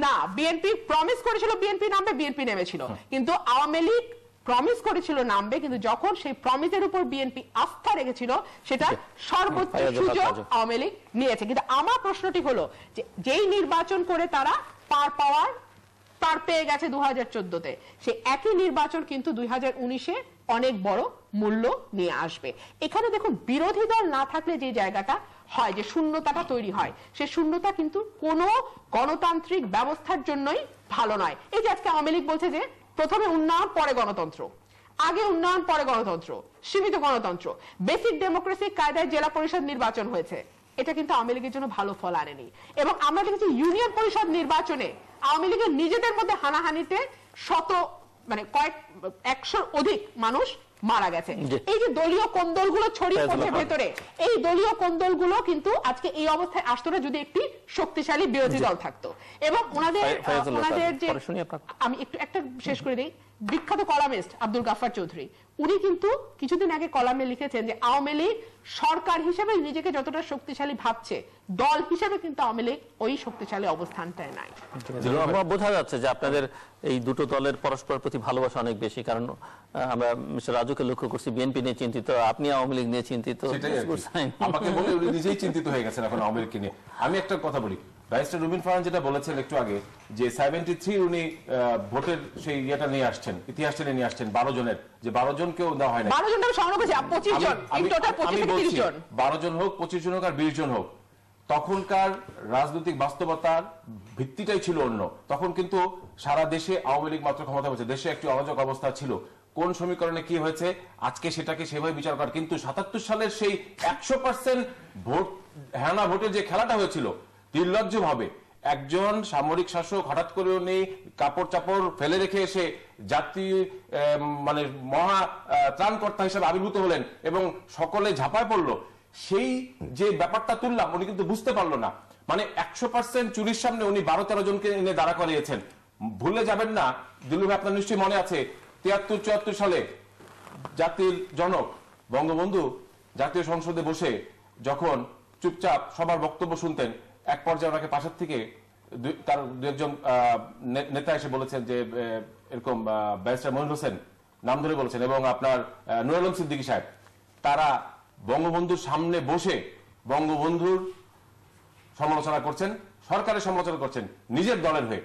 না, বিএনপি প্রমিস করেছিল বিএনপি নামবে, বিএনপি নেমেছিল। কিন্তু আওয়ামী লীগ প্রমিস করেছিল নামবে, কিন্তু যখন সেই প্রমিসের উপর বিএনপি আস্থা রেখেছিল সেটা সর্বোচ্চ সুযোগ আওয়ামী লীগ নিয়েছে। কিন্তু আমার প্রশ্নটি হলো যে যেই নির্বাচন করে তারা পার পেয়ে গেছে 2014-তে, সে একই নির্বাচন কিন্তু 2019-এ অনেক বড় মূল্য নিয়ে আসবে। এখানে দেখুন, বিরোধী দল না থাকলে যে জায়গাটা হয়, যে শূন্যতাটা তৈরি হয়, সে শূন্যতা কিন্তু কোনো গণতান্ত্রিক ব্যবস্থার জন্যই ভালো নয়। এই যে আজকে আওয়ামী লীগ বলছে যে প্রথমে উন্নয়ন পরে গণতন্ত্র, আগে উন্নয়ন পরে গণতন্ত্র, সীমিত গণতন্ত্র, বেসিক ডেমোক্রেসি কায়দায় জেলা পরিষদ নির্বাচন হয়েছে, এটা কিন্তু আওয়ামী লীগের জন্য ভালো ফল আনেনি। এবং আমরা দেখেছি ইউনিয়ন পরিষদ নির্বাচনে আওয়ামী লীগের নিজেদের মধ্যে হানাহানিতে কয়েক 100 অধিক মানুষ মারা গেছে। এই যে দলীয় কোন্দলগুলো ছড়িয়ে পড়ছে ভেতরে, এই দলীয় কোন্দলগুলো কিন্তু আজকে এই অবস্থায় আসতো না যদি একটি শক্তিশালী বিরোধী দল থাকতো। এবং ওনাদের যে, আমি একটু একটা শেষ করে দিই, বিখ্যাত কলামিস্ট আব্দুল গাফফার চৌধুরী, উনি কিন্তু কিছুদিন আগে কলামে লিখেছেন যে আওয়ামী লীগ সরকার হিসেবে নিজেকে যতটা শক্তিশালী ভাবছে, দল হিসেবে কিন্তু আওয়ামী লীগ ওই শক্তিশালী অবস্থানটায় নাই। বোঝা যাচ্ছে যে আপনাদের এই দুটো দলের পরস্পর প্রতি ভালোবাসা অনেক বেশি, কারণ আমরা মিস্টার রাজুকে লক্ষ্য করছি বিএনপি নিয়ে চিন্তিত, আপনি আওয়ামী লীগ নিয়ে চিন্তিত। আমাকে বলে উনি নিজেই চিন্তিত হয়ে গেছেন এখন আওয়ামী লীগকে নিয়ে। আমি একটা কথা বলি, ব্যারিস্টার রুবিন ফারহান যেটা বলেছেন একটু আগে, যে 73 উনি ভোটের সেই ইয়েটা নিয়ে আসছেন, ইতিহাসটা নিয়ে আসছেন 12 জনের, যে 12 জনকেও দেওয়া হয় না। 12 জন সংগ্রহ করেছে, 25 জন, ইন টোটাল 25 থেকে 30 জন, 12 জন হোক, 25 জন হোক আর 20 জন হোক, তখনকার রাজনৈতিক বাস্তবতার ভিত্তিটাই ছিল অন্য। তখন কিন্তু সারা দেশে আওয়ামী লীগ মাত্র ক্ষমতা হয়েছে, দেশে একটি অরাজক অবস্থা ছিল। কোন সমীকরণে কি হয়েছে আজকে সেটাকে সেভাবে বিচার করার, কিন্তু ৭৭ সালের সেই 100% ভোট হ্যানা ভোটের যে খেলাটা হয়েছিল, নির্লজ্জ ভাবে একজন সামরিক শাসক হঠাৎ করে উনি কাপড় চাপড় ফেলে রেখে এসে জাতীয় মানে মহা ত্রাণকর্তা হিসেবে আবির্ভূত হলেন এবং সকলে ঝাঁপায় পড়লো। সেই যে ব্যাপারটা তুললাম উনি কিন্তু বুঝতে পারলো না, মানে 100% চুরির সামনে উনি 12-13 জনকে এনে দাঁড়া করিয়েছেন। ভুলে যাবেন না দিলু ভাই, আপনার নিশ্চয়ই মনে আছে 73-74 সালে জাতির জনক বঙ্গবন্ধু জাতীয় সংসদে বসে যখন চুপচাপ সবার বক্তব্য শুনতেন, এক পর্যায়ে ওনাকে পাশের থেকে তার দু একজন নেতা এসে বলেছেন যে এরকম ব্যারিস্টার মনির হোসেন নাম ধরে বলেছেন এবং আপনার নুর আলম সিদ্দিকী সাহেব, তারা বঙ্গবন্ধুর সামনে বসে বঙ্গবন্ধুর সমালোচনা করছেন, সরকারের সমালোচনা করছেন নিজের দলের হয়ে।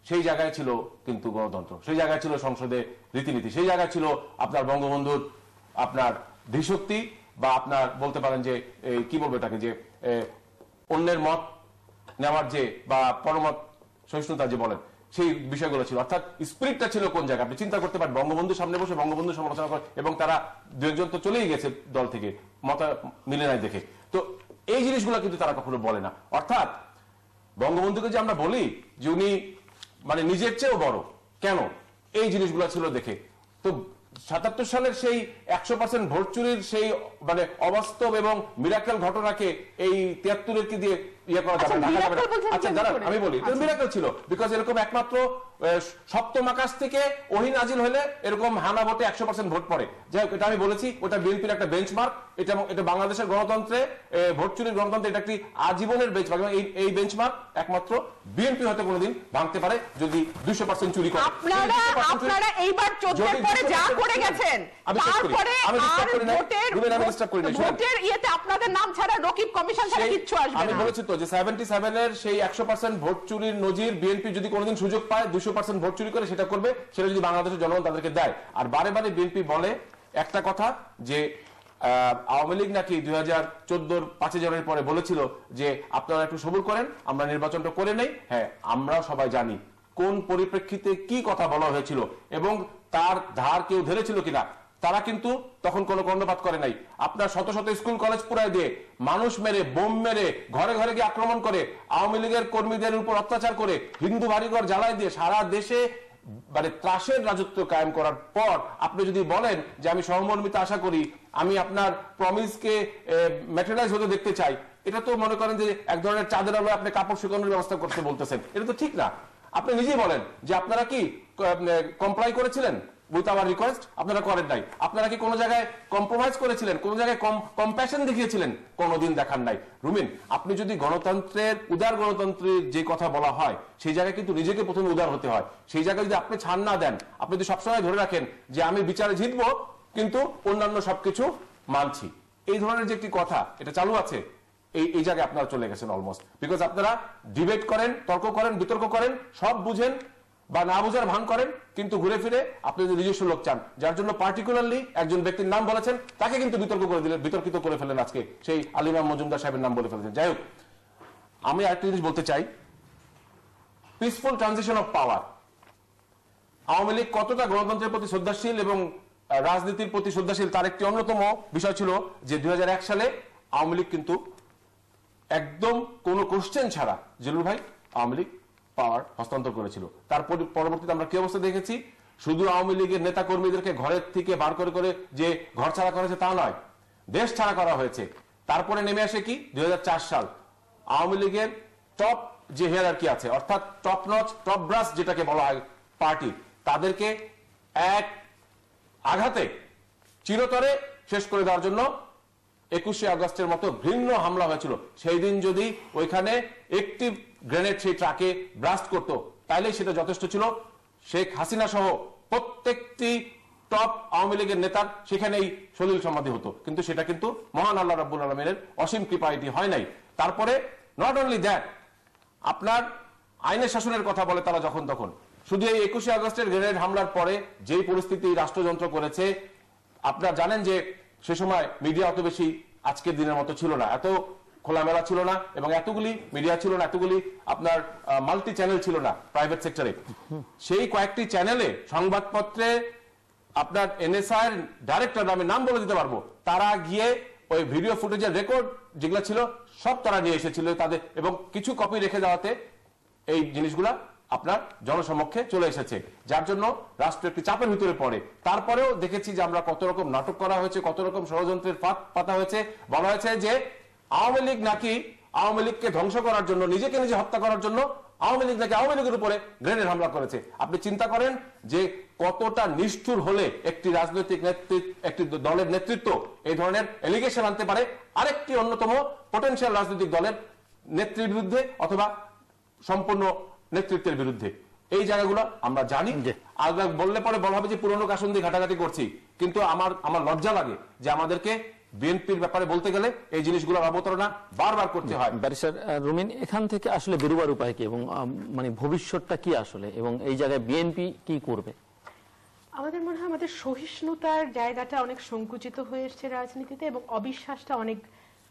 সেই জায়গায় ছিল কিন্তু গণতন্ত্র, সেই জায়গায় ছিল সংসদে রীতিনীতি, সেই জায়গায় ছিল আপনার বঙ্গবন্ধুর আপনার ধীশক্তি বা আপনার বলতে পারেন যে কি বলবো এটাকে, যে অন্যের মত নেওয়ার যে বা পরমত সহিষ্ণুতা যে বলেন, সেই বিষয়গুলো ছিল। অর্থাৎ স্পিরিটটা ছিল কোন জায়গায় আপনি চিন্তা করতে পারেন। বঙ্গবন্ধুর সামনে বসে বঙ্গবন্ধু সমালোচনা করে এবং তারা দু একজন তো চলেই গেছে দল থেকে, মত মিলে নাই দেখে। তো এই জিনিসগুলো কিন্তু তারা কখনো বলে না। অর্থাৎ বঙ্গবন্ধুকে যে আমরা বলি যে উনি মানে নিজের চেয়েও বড়, কেন? এই জিনিসগুলো ছিল দেখে। তো ৭৭ সালের সেই 100% ভোট চুরির সেই মানে অবাস্তব এবং মিরাকেল ঘটনাকে এই 73-এর কি দিয়ে ইয়ে করা যাবে না। আচ্ছা দাঁড়ান আমি বলি, মিরাকেল ছিল বিকজ এরকম একমাত্র সপ্তম আকাশ থেকে ওহী নাজিল হলে এরকম হানা ভোটে 100% ভোট পড়ে। যাই হোক, এটা আমি বলেছি, ওটা বিএনপির একটা বেঞ্চমার্ক। এটা বাংলাদেশের গণতন্ত্রে ভোট চুরির গণতন্ত্রে এটা একটি আজীবনের বেঞ্চমার্ক। এই বেঞ্চমার্ক একমাত্র বিএনপি হয়তো কোনোদিন ভাঙতে পারে যদি 200% চুরি করে। আপনারা এইবার 14 পরে যা করে গেছেন, তারপরে আর ভোটের ইয়েতে আপনাদের নাম ছাড়া রকিব কমিশন ছাড়া কিচ্ছু আসবে না। আমি বলেছি তো যে 77 এর সেই 100% ভোট চুরির নজির বিএনপি যদি কোনোদিন সুযোগ পায় 200% ভোট চুরি করে সেটা করবে, সেটা যদি বাংলাদেশের জনগণ তাদেরকে দেয়। আর বারে বারে বিএনপি বলে একটা কথা যে আওয়ামী লীগ নাকি 2014 5 জানুয়ারির পরে বলেছিল যে আপনারা একটু সবুর করেন, আমরা নির্বাচনটা করে নেই। হ্যাঁ, আমরা সবাই জানি কোন পরিপ্রেক্ষিতে কি কথা বলা হয়েছিল এবং তার ধার কেউ ধরেছিল কিনা। তারা কিন্তু তখন কোনো কর্ণপাত করে নাই। আপনার শত শত স্কুল কলেজ পুরাই দিয়ে, মানুষ মেরে, বোম মেরে, ঘরে ঘরে গিয়ে আক্রমণ করে, আওয়ামী লীগের কর্মীদের উপর অত্যাচার করে, হিন্দু বাড়িঘর জ্বালায় দিয়ে সারা দেশে মানে ত্রাসের রাজত্ব কায়েম করার পর আপনি যদি বলেন যে আমি সহমর্মিতা আশা করি, আমি আপনার প্রমিসকে ম্যাটেরিয়ালাইজ হতে দেখতে চাই, এটা তো মনে করেন যে এক ধরনের চাঁদের আলোয় আপনি কাপড় শুকানোর ব্যবস্থা করতে বলতেছেন। এটা তো ঠিক না। আপনি নিজেই বলেন যে আপনারা কি কমপ্লাই করেছিলেন উইথ আওয়ার রিকোয়েস্ট? আপনারা করেন নাই। আপনারা কি কোনো জায়গায় কম্প্রোমাইজ করেছিলেন? কোন জায়গায় কম্প্যাশন দেখিয়েছিলেন? কোনোদিন দেখান নাই। রুমিন, আপনি যদি গণতন্ত্রের উদার গণতন্ত্রের যে কথা বলা হয় সেই জায়গায় কিন্তু নিজেকে প্রথমে উদার হতে হয়। সেই জায়গায় যদি আপনি ছাড় না দেন, আপনি যদি সবসময় ধরে রাখেন যে আমি বিচারে জিতবো কিন্তু অন্যান্য সবকিছু মানছি, এই ধরনের যে একটি কথা এটা চালু আছে, এই জায়গায় আপনারা চলে গেছেন অলমোস্ট। বিকজ আপনারা ডিবেট করেন, তর্ক করেন, বিতর্ক করেন, সব বুঝেন বা না বুঝার ভান করেন, কিন্তু ঘুরে ফিরে আপনি যদি নিজস্ব লোক চান, যার জন্য পার্টিকুলারলি একজন ব্যক্তির নাম বলেছেন, তাকে কিন্তু বিতর্কিত করে ফেলেন। আজকে সেই আলিমাম মজুমদার সাহেবের নাম বলে ফেলেছেন। যাই হোক, আমি আরেকটা জিনিস বলতে চাই, peaceful transition of power. Awami League কতটা গণতন্ত্রের প্রতি শ্রদ্ধাশীল এবং রাজনীতির প্রতি শ্রদ্ধাশীল তার একটি অন্যতম বিষয় ছিল যে 2001 সালে আওয়ামী লীগ কিন্তু একদম কোনো কোশ্চেন ছাড়া জলিল ভাই আওয়ামী লীগ পাওয়ার হস্তান্তর করেছিল। তার পরবর্তীতে আমরা কি অবস্থা দেখেছি, শুধু আওয়ামী লীগের নেতা কর্মীদেরকে ঘরের থেকে বার করে করে যে ঘর ছাড়া করেছে তা নয়, দেশ ছাড়া করা হয়েছে। তারপরে নেমে আসে কি 2004 সাল, আওয়ামী লীগের টপ যে হিয়ারার্কি আছে, অর্থাৎ টপ নচ, টপ ব্রাস যেটাকে বলা হয় পার্টি, তাদেরকে এক আঘাতে চিরতরে শেষ করে দেওয়ার জন্য 21শে আগস্টের মতো ঘৃণ্য হামলা হয়েছিল। সেই দিন যদি ওইখানে একটি গ্রেনেড সেই ট্রাকে ব্লাস্ট করতো তাইলেই সেটা যথেষ্ট ছিল। শেখ হাসিনা সহ প্রত্যেকটি টপ আওয়ামী লীগের নেতার সেখানেই সলিল সমাধি হতো, কিন্তু সেটা কিন্তু মহান আল্লাহ রাব্বুল আলামিনের অসীম কৃপা এটি হয় নাই। তারপরে নট অনলি দ্যাট, আপনার আইনের শাসনের কথা বলে তারা যখন তখন, শুধু এই 21শে আগস্টের গ্রেনেড হামলার পরে যেই পরিস্থিতি রাষ্ট্রযন্ত্র করেছে, আপনারা জানেন যে সে সময় মিডিয়া অত বেশি আজকের দিনের মতো ছিল না, এত খোলামেলা ছিল না এবং এতগুলি মিডিয়া ছিল না, এতগুলি আপনার মাল্টি চ্যানেল ছিল না প্রাইভেট সেক্টরে। সেই কয়েকটি চ্যানেলে সংবাদপত্রে আপনার এনএসআই এর ডাইরেক্টর, আমি নাম বলে দিতে পারবো, তারা গিয়ে ওই ভিডিও ফুটেজের রেকর্ড যেগুলো ছিল সব তারা নিয়ে এসেছিল তাদের, এবং কিছু কপি রেখে দেওয়াতে এই জিনিসগুলা আপনার জনসমক্ষে চলে এসেছে, যার জন্য রাষ্ট্র একটি চাপের ভিতরে পড়ে। তারপরেও দেখেছি যে আমরা কত রকম নাটক করা হয়েছে, কত রকম ষড়যন্ত্রের ফাঁদ পাতা হয়েছে। বলা হয়েছে যে আওয়ামী লীগ নাকি আওয়ামী লীগকে ধ্বংস করার জন্য, নিজেকে নিজে হত্যা করার জন্য আওয়ামী লীগ নাকি আওয়ামী লীগের উপরে গ্রেনেড হামলা করেছে। আপনি চিন্তা করেন যে কতটা নিষ্ঠুর হলে একটি রাজনৈতিক নেতৃত্ব, একটি দলের নেতৃত্ব এই ধরনের এলিগেশন আনতে পারে আরেকটি অন্যতম পটেনশিয়াল রাজনৈতিক দলের নেত্রীর বিরুদ্ধে অথবা সম্পূর্ণ নেতৃত্বের বিরুদ্ধে। এই জায়গাগুলো আমরা জানি। আর বললে পরে বলা হবে যে পুরনো কাসন দিয়ে ঘাটাঘাটি করছি, কিন্তু আমার লজ্জা লাগে যে আমাদেরকে বিএনপির ব্যাপারে বলতে গেলে এই জিনিসগুলো অবতারণা বারবার করতে হয়। ব্যারিস্টার রুমিন, এখান থেকে আসলে বেরোবার উপায় কি এবং মানে ভবিষ্যৎটা কি আসলে, এবং এই জায়গায় বিএনপি কি করবে? আমাদের মনে হয় আমাদের সহিষ্ণুতার জায়গাটা অনেক সংকুচিত হয়ে এসেছে রাজনীতিতে, এবং অবিশ্বাসটা অনেক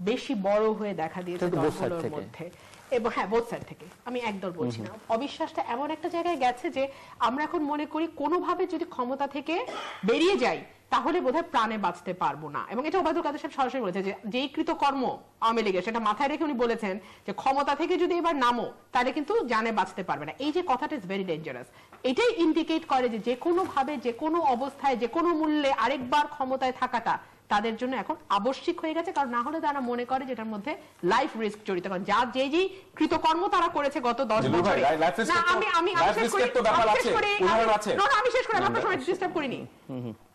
বেশি বড় হয়ে দেখা দিয়েছে দলগুলোর মধ্যে। এবং হ্যাঁ, বোথ সাইড থেকে, আমি একদল বলছি না। অবিশ্বাসটা এমন একটা জায়গায় গেছে যে আমরা এখন মনে করি কোনোভাবে যদি ক্ষমতা থেকে বেরিয়ে যাই তাহলে বোধহয় প্রাণে বাঁচতে পারবো না। এবং এটা ওবায়দুল কাদের সাহেব সরাসরি বলেছে যে যেই কৃতকর্ম আওয়ামী লীগের, সেটা মাথায় রেখে উনি বলেছেন যে ক্ষমতা থেকে যদি এবার নামো তাহলে কিন্তু জানে বাঁচতে পারবে না। এই যে কথাটা ইজ ভেরি ডেঞ্জারাস। এটাই ইন্ডিকেট করে যে যে কোনো ভাবে, যে কোনো অবস্থায়, যে কোনো মূল্যে আরেকবার ক্ষমতায় থাকাটা তাদের জন্য এখন আবশ্যিক হয়ে গেছে। কারণ না হলে তারা মনে করে যেটার মধ্যে লাইফ রিস্ক জড়িত। কারণ যা যে কৃতকর্ম তারা করেছে গত 10 বছরে,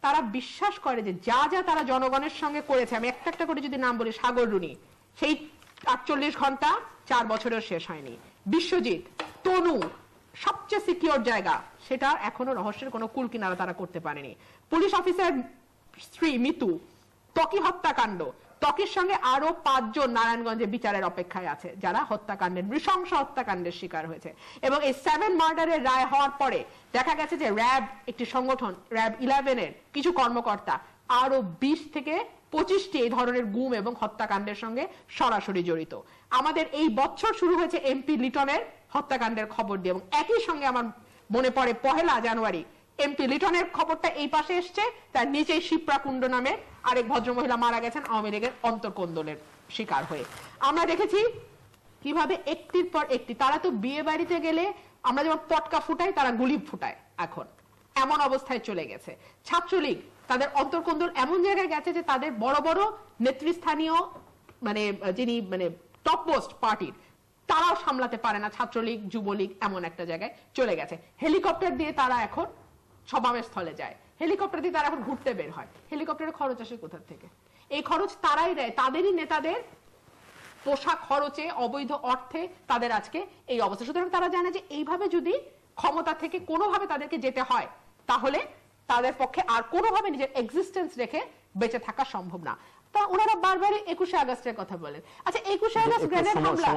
তারা বিশ্বাস করে যে যা যা তারা জনগণের সঙ্গে করেছে, আমি একটা একটা করে যদি নাম বলি, সাগর রুনি, সেই 48 ঘন্টা 4 বছরেও শেষ হয়নি। বিশ্বজিৎ, তনু, সবচেয়ে সিকিউর জায়গা, সেটা এখনো রহস্যের কোনো কুল কিনারা তারা করতে পারেনি। পুলিশ অফিসার স্ত্রী মিতু, ত্বকী হত্যাকাণ্ড, ত্বকের সঙ্গে আরো 5 জন নারায়ণগঞ্জে বিচারের অপেক্ষায় আছে যারা হত্যাকাণ্ডের, নৃশংস হত্যাকাণ্ডের শিকার হয়েছে। এবং এই 7 মার্ডারের রায় হওয়ার পরে দেখা গেছে যে র্যাব একটি সংগঠন, র্যাব 11 এর কিছু কর্মকর্তা আরো 20 থেকে 25টি এই ধরনের গুম এবং হত্যাকাণ্ডের সঙ্গে সরাসরি জড়িত। আমাদের এই বছর শুরু হয়েছে এমপি লিটনের হত্যাকাণ্ডের খবর দিয়ে, এবং একই সঙ্গে আমার মনে পড়ে 1 জানুয়ারি এমপি লিটনের খবরটা এই পাশে এসছে, তার নিচেই শিপ্রা কুণ্ড নামে আরেক ভদ্রমহিলা মারা গেছেন আওয়ামী লীগের অন্তর্কোন্দলের শিকার হয়ে। আমরা দেখেছি কিভাবে একটির পর একটি, তারা তো বিয়ে বাড়িতে গেলে আমরা যেমন পটকা ফুটাই, তারা গুলি ফুটায়, এখন এমন অবস্থায় চলে গেছে। ছাত্রলীগ, তাদের অন্তর্কোন্দল এমন জায়গায় গেছে যে তাদের বড় বড় নেতৃস্থানীয় মানে যিনি মানে টপ মোস্ট পার্টির, তারাও সামলাতে পারে না, ছাত্রলীগ, যুবলীগ এমন একটা জায়গায় চলে গেছে। হেলিকপ্টার দিয়ে তারা এখন সমাবেশ স্থলে যায়, হেলিকপ্টার দিয়ে তারা এখন ঘুরতে বের হয়। হেলিকপ্টারের খরচ আসে কোথা থেকে? এই খরচ তারাই দেয়, তাদেরই নেতাদের পোশাক খরচে, অবৈধ অর্থে তাদের আজকে এই অবস্থা। সুতরাং তারা জানে যে এইভাবে যদি ক্ষমতা থেকে কোনোভাবে তাদেরকে যেতে হয় তাহলে তাদের পক্ষে আর কোনোভাবে নিজের এক্সিস্টেন্স রেখে বেঁচে থাকা সম্ভব না। তা ওনারা বারবারই 21শে আগস্টের কথা বলেন। আচ্ছা, 21শে আগস্ট গ্রেনেড হামলা,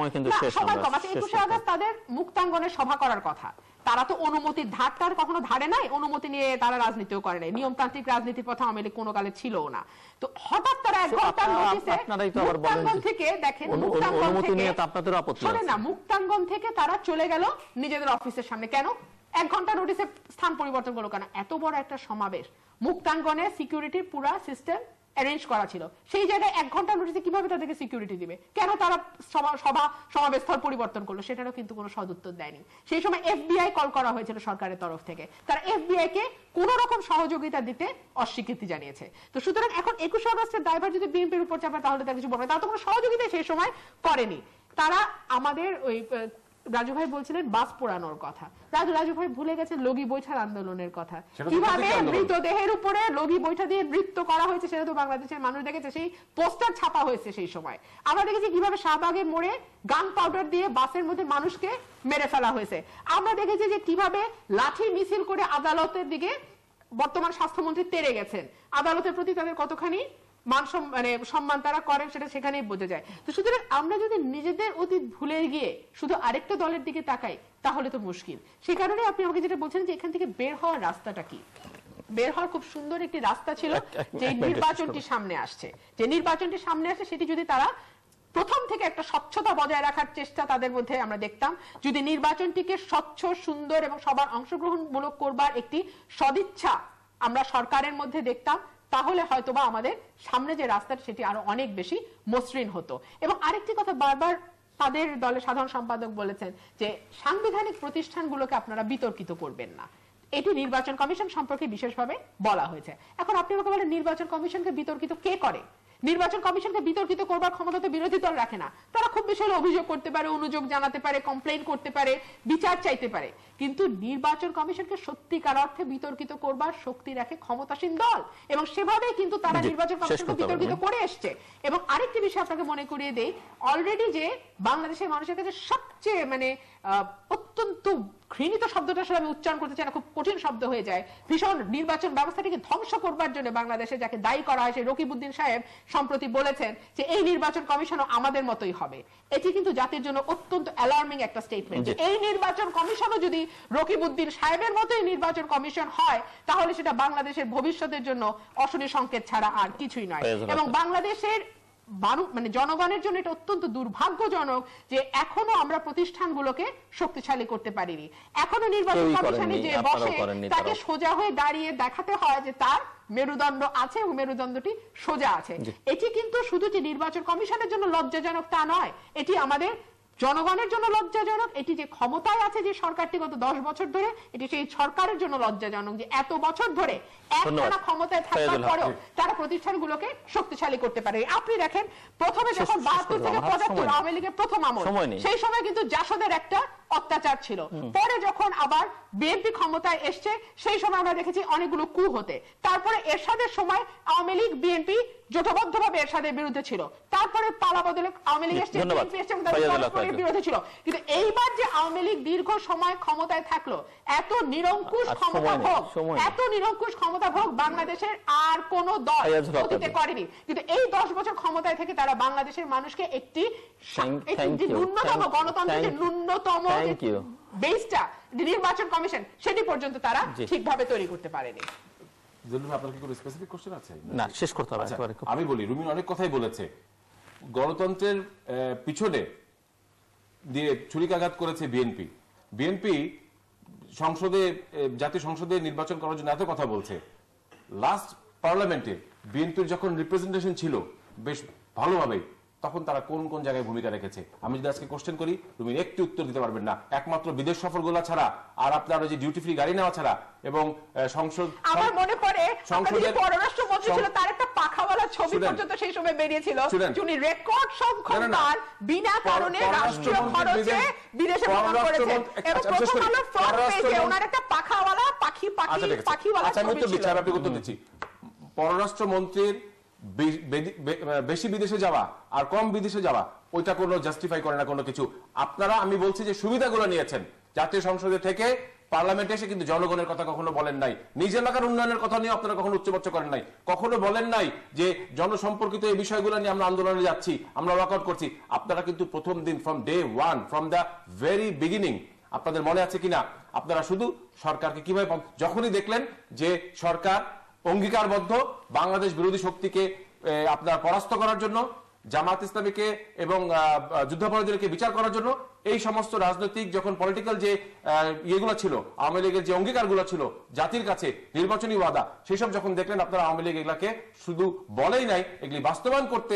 সময় কম আছে। 21শে আগস্ট তাদের মুক্তাঙ্গনে সভা করার কথা, তারা তো অনুমতির ধারটার কখনো ধারে নাই, অনুমতি নিয়ে তারা রাজনীতিও করে নাই, নিয়মতান্ত্রিক রাজনীতির পথে আওয়ামী লীগ কোনো কালে ছিল না। তো হঠাৎ তারা 1 ঘন্টার নোটিসে মুক্তাঙ্গন থেকে, দেখেন মুক্তাঙ্গন থেকে, শোনেন না, মুক্তাঙ্গন থেকে তারা চলে গেল নিজেদের অফিসের সামনে। কেন 1 ঘন্টা নোটিসে স্থান পরিবর্তন করলো কেন? এত বড় একটা সমাবেশ, মুক্তাঙ্গনে সিকিউরিটির পুরা সিস্টেম অ্যারেঞ্জ করা ছিল, সেই জায়গায় 1 ঘন্টা নোটিসে কিভাবে তাদেরকে সিকিউরিটি দিবে? কেন তারা সমাবেশ স্থল পরিবর্তন করলো? সেটারও কিন্তু কোনো সদুত্তর দেয়নি। সেই সময় এফবিআই কল করা হয়েছিল সরকারের তরফ থেকে, তারা এফবিআই কে কোন রকম সহযোগিতা দিতে অস্বীকৃতি জানিয়েছে। তো সুতরাং এখন 21শে আগস্টের দায়ভার যদি বিএনপির উপর চাপে তাহলে তার কিছু বলবে, তারা তো কোনো সহযোগিতা সেই সময় করেনি। তারা আমাদের ওই রাজু ভাই বলছিলেন বাস পোড়ানোর কথা, রাজু ভাই ভুলে গেছে লগি বৈঠার আন্দোলনের কথা, কিভাবে মৃতদেহের উপরে লগি বৈঠা দিয়ে নৃত্য করা হয়েছে, সেটা তো বাংলাদেশের মানুষ দেখেছে, সেই পোস্টার ছাপা হয়েছে সেই সময়। আমরা দেখেছি কিভাবে শাহবাগের মোড়ে গান পাউডার দিয়ে বাসের মধ্যে মানুষকে মেরে ফেলা হয়েছে। আমরা দেখেছি যে কিভাবে লাঠি মিছিল করে আদালতের দিকে বর্তমান স্বাস্থ্যমন্ত্রী তেড়ে গেছেন, আদালতের প্রতি তাদের কতখানি সম্মান তারা করেন সেটা সেখানেই বোঝা যায়। তো সুতরাং আমরা যদি নিজেদের অতীত ভুলে গিয়ে শুধু আরেকটা দলের দিকে তাকাই তাহলে তো মুশকিল। সেই কারণে আপনি আমাকে যেটা বলছেন যে এখান থেকে বের হওয়ার রাস্তাটা কি, বের হওয়ার খুব সুন্দর একটি রাস্তা ছিল যে নির্বাচনটি সামনে আসছে, সেটি যদি তারা প্রথম থেকে একটা স্বচ্ছতা বজায় রাখার চেষ্টা তাদের মধ্যে আমরা দেখতাম। যদি নির্বাচনটিকে স্বচ্ছ, সুন্দর এবং সবার অংশগ্রহণমূলক করবার একটি সদিচ্ছা আমরা সরকারের মধ্যে দেখতাম, তাহলে হয়তোবা আমাদের সামনে যে রাস্তাটা সেটি আরো অনেক বেশি মসৃণ হতো। এবং আরেকটি কথা বারবার তাদের দলের সাধারণ সম্পাদক বলেছেন যে সাংবিধানিক প্রতিষ্ঠানগুলোকে আপনারা বিতর্কিত করবেন না, এটি নির্বাচন কমিশন সম্পর্কে বিশেষভাবে বলা হয়েছে। এখন আপনি আমাকে বলেন নির্বাচন কমিশনকে বিতর্কিত কে করে? নির্বাচন কমিশনকে বিতর্কিত করবার ক্ষমতা তো বিরোধী দল রাখে না। তারা খুব বেশি হলে অভিযোগ করতে পারে, অনুযোগ জানাতে পারে, কমপ্লেইন করতে পারে, বিচার চাইতে পারে, কিন্তু নির্বাচন কমিশনকে সত্যিকার অর্থে বিতর্কিত করবার শক্তি রাখে ক্ষমতাসীন দল, এবং সেভাবেই কিন্তু তারা নির্বাচন কমিশনকে বিতর্কিত করে এসছে। এবং আরেকটি বিষয় আপনাকে মনে করিয়ে দেই, অলরেডি যে বাংলাদেশের মানুষের কাছে সবচেয়ে অত্যন্ত ঘৃণিত শব্দটা আসলে আমি উচ্চারণ করতে চাই না, খুব কঠিন শব্দ হয়ে যায়, ভীষণ নির্বাচন ব্যবস্থাটিকে ধ্বংস করবার জন্য বাংলাদেশে যাকে দায়ী করা হয়, সেই রকিবউদ্দিন সাহেব সম্প্রতি বলেছেন যে এই নির্বাচন কমিশনও আমাদের মতোই হবে। এটি কিন্তু জাতির জন্য অত্যন্ত অ্যালার্মিং একটা স্টেটমেন্ট। এই নির্বাচন কমিশনও যদি রকিবউদ্দিন সাহেবের মতোই নির্বাচন কমিশন হয়, তাহলে সেটা বাংলাদেশের ভবিষ্যতের জন্য অশনি সংকেত ছাড়া আর কিছুই নয়। এবং বাংলাদেশের জনগণের জন্য এটা অত্যন্ত দুর্ভাগ্যজনক যে এখনো আমরা প্রতিষ্ঠানগুলোকে শক্তিশালী করতে পারিনি। এখনো নির্বাচন কমিশনে যে বসে তাকে সোজা হয়ে দাঁড়িয়ে দেখাতে হয় যে তার মেরুদণ্ড আছে এবং মেরুদণ্ডটি সোজা আছে। এটি কিন্তু শুধু যে নির্বাচন কমিশনের জন্য লজ্জাজনক তা নয়, এটি আমাদের জনগণের জন্য লজ্জাজনক। এটি যে ক্ষমতায় আছে যে সরকারটি গত 10 বছর ধরে, এটি সেই সরকারের জন্য লজ্জাজনক যে এত বছর ধরে একটানা ক্ষমতায় থাকার পরেও তারা প্রতিষ্ঠানগুলোকে শক্তিশালী করতে পারে। আপনি দেখেন প্রথমে যখন 72 থেকে 75 আওয়ামী লীগের প্রথম আমল, সেই সময় কিন্তু জাসদের একটা অত্যাচার ছিল। পরে যখন আবার বিএনপি ক্ষমতায় এসছে, সেই সময় আমরা দেখেছি অনেকগুলো কু হতে। তারপরে এরশাদের সময় আওয়ামী লীগ বিএনপি জোটবদ্ধভাবে এরশাদের বিরুদ্ধে ছিল। তারপরে পালা বদলে আওয়ামী লীগ এসছে, বিএনপি এসছে এবং তাদের পরস্পরের বিরোধী ছিল। কিন্তু এইবার যে আওয়ামী লীগ দীর্ঘ সময় ক্ষমতায় থাকলো, এত নিরঙ্কুশ ক্ষমতা ভোগ বাংলাদেশের আর কোন দল অতীতে করেনি। কিন্তু এই 10 বছর ক্ষমতায় থেকে তারা বাংলাদেশের মানুষকে একটি ন্যূনতম গণতন্ত্রের ন্যূনতম বেসটা নির্বাচন কমিশন সেটি পর্যন্ত তারা ঠিকভাবে তৈরি করতে পারেনি। আপনার কি কোনো স্পেসিফিক কোশ্চেন আছে? না, শেষ করতে হবে। আমি বলি, রুমিন অনেক কথাই বলেছে। গণতন্ত্রের পিছনে দিয়ে ছুরিকাঘাত করেছে বিএনপি। বিএনপি সংসদে, জাতীয় সংসদে নির্বাচন করার জন্য এত কথা বলছে। লাস্ট পার্লামেন্টে বিএনপির যখন রিপ্রেজেন্টেশন ছিল বেশ ভালোভাবে, তখন তারা কোন কোন জায়গায় ভূমিকা রেখেছে? আমি যদি আজকে কোশ্চেন করি, তুমি একটি উত্তর দিতে পারবেন না, একমাত্র বিদেশ সফরগুলো ছাড়া আর আপনার যে ডিউটি ফ্রি গাড়ি নেওয়া ছাড়া। এবং সংসদ, আমার মনে পড়ে সংসদের পররাষ্ট্রমন্ত্রী ছিল, তার একটা পাখাওয়ালা ছবি পর্যন্ত সেই সময় বেরিয়েছিল, যিনি রেকর্ড সংখ্যক বার বিনা কারণে রাষ্ট্রীয় খরচে বিদেশে ভ্রমণ করেছেন। এবং প্রথম আলো ফ্রন্ট পেজে ওনার একটা পাখাওয়ালা পাখিওয়ালা ছবি ছিল। আপনি উত্তর দিচ্ছি। পররাষ্ট্রমন্ত্রীর বেশি বিদেশে যাওয়া আর কম বিদেশে যাওয়া, ওইটা কোনো জাস্টিফাই করে না কোনো কিছু। আপনারা, আমি বলছি যে সুবিধাগুলো নিয়েছেন জাতীয় সংসদে থেকে, পার্লামেন্টে এসে কিন্তু জনগণের কথা কখনো বলেন নাই। নিজ এলাকার উন্নয়নের কথা নিয়ে আপনারা কখনো উচ্চবাচ্য করেন নাই, কখনো বলেন নাই যে জনসম্পর্কিত এই বিষয়গুলো নিয়ে আমরা আন্দোলনে যাচ্ছি, আমরা ওয়াকআউট করছি। আপনারা কিন্তু প্রথম দিন, from day one, from the very beginning, আপনাদের মনে আছে কিনা, আপনারা শুধু সরকারকে কিভাবে, যখনই দেখলেন যে সরকার অঙ্গীকারবদ্ধ বাংলাদেশ বিরোধী শক্তিকে আপনার পরাস্ত করার জন্য, জামাত ইসলামীকে এবং যুদ্ধাপরাধীদেরকে বিচার করার জন্য, এই সমস্ত রাজনৈতিক যখন পলিটিক্যাল যে ইয়েগুলো ছিল, আওয়ামী লীগের যে অঙ্গীকারগুলো ছিল জাতির কাছে, নির্বাচনী ওয়াদা, সেই সব যখন দেখলেন আপনারা আওয়ামী লীগ এগুলাকে শুধু বলেই নাই, এগুলি বাস্তবায়ন করতে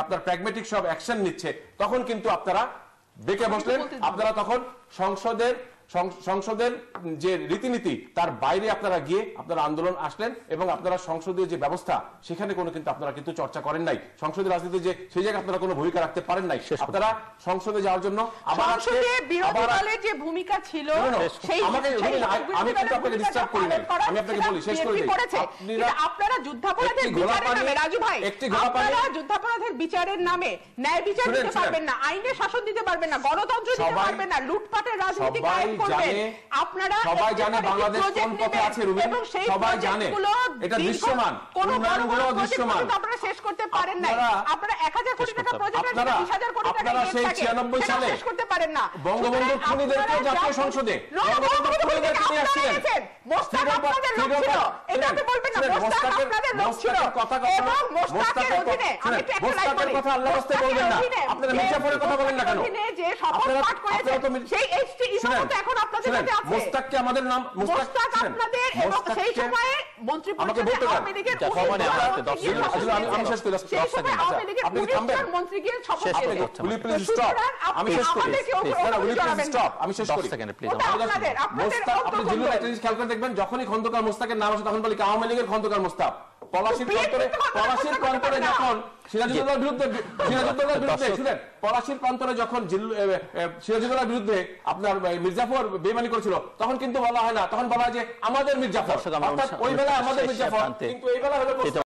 আপনার প্র্যাগমেটিক সব অ্যাকশন নিচ্ছে, তখন কিন্তু আপনারা বেঁকে বসলেন। আপনারা তখন সংসদের যে রীতিনীতি তার বাইরে আপনারা গিয়ে আপনারা আন্দোলন আসলেন, এবং আপনারা সংসদীয় যে ব্যবস্থা সেখানে কোনো কিন্তু আপনারা কিন্তু চর্চা করেন নাই। সংসদের রাজনীতি যে সেই জায়গায় আপনারা কোনো ভূমিকা রাখতে পারেন নাই। আপনারা সংসদে যাওয়ার জন্য যে ভূমিকা ছিল, আমি কিন্তু আপনাকে ডিস্টার্ব করি নাই, আমি আপনাকে বলি, শেষ করে দিই। আপনারা যুদ্ধাপরাধের বিচারের নামে, রাজু ভাই, আপনারা যুদ্ধাপরাধের বিচারের নামে ন্যায় বিচার দিতে পারবেন না, আইনের শাসন দিতে পারবেন না, গণতন্ত্র দিতে পারবেন না, লুটপাটের রাজনীতি কায়েম করবেন জানে, আপনারা সবাই জানে একটি বাংলাদেশ project কোন পথে নেবেন আছে, রুবিন, এবং সেই সবাই জানে। প্রজেক্টগুলো এটা দীর্ঘ দৃশ্যমান, কোনো বড় উন্নয়নগুলো বড় project দৃশ্যমান। কিন্তু আপনারা শেষ করতে পারেন না। আপনারা 1000 কোটি টাকা প্রজেক্টের আপনারা 20000 কোটি টাকা আপনারা debt সেই থাকে, 96 সেটা সালে শেষ করতে পারেন না। বঙ্গবন্ধুর খুনিদেরকে জাতীয় সংসদে বঙ্গবন্ধুর খুনিদেরকে নিয়ে আসছিলেন। মোস্তাক আপনাদের লোক ছিল, এটা আপনি বলবেন না। মোস্তাক আপনাদের লোক ছিল এবং মোস্তাকের অধীনে আমি একটু একটা লাইন বলি। কথা আল্লাহ রাস্তে বলবেন না, আপনারা মির্জাফরের কথা বলেন না কেন? যে শপথ পাঠ করেছেন সেই এইচটি ইমামত এখন আপনাদের কাছে আছে। মোস্তাককে আমাদের নাম মোস্তাক আপনাদের এবং সেই সময়ে মন্ত্রী আমাকে পরিষদে বলতে দেন। আওয়ামী লীগের আমি শেষ করি, সেই সময় আওয়ামী লীগের আপনি 19 থামবেন? জন মন্ত্রী গিয়ে শপথ শেষ নিয়েছেন। করতে Will you please stop? আমি শেষ করি। আমাদেরকে Will you please জড়াবেন না। stop? আমি শেষ 10 করি। Second please. ওটা আপনাদের মোস্তাক, আপনি অন্তর্গত। জিল্লুর একটা জিনিস খেয়াল করে দেখবেন, যখনই খন্দকার মোস্তাকের নাম আসে তখন বলি কি আওয়ামী লীগের খন্দকার মোস্তাক। পলাশীর প্রান্তরে যখন সিরাজউদ্দৌলার বিরুদ্ধে শুনেন, পলাশীর প্রান্তরে যখন সিরাজউদ্দৌলার বিরুদ্ধে আপনার মির্জাফর বেইমানি করেছিল, তখন কিন্তু বলা হয় না, তখন বলা হয় যে আমাদের মির্জাফর, দর্শক, আমরা অর্থাৎ ওই বেলায় আমাদের শেষ মির্জাফর, প্রান্তে কিন্তু এই বেলা হলো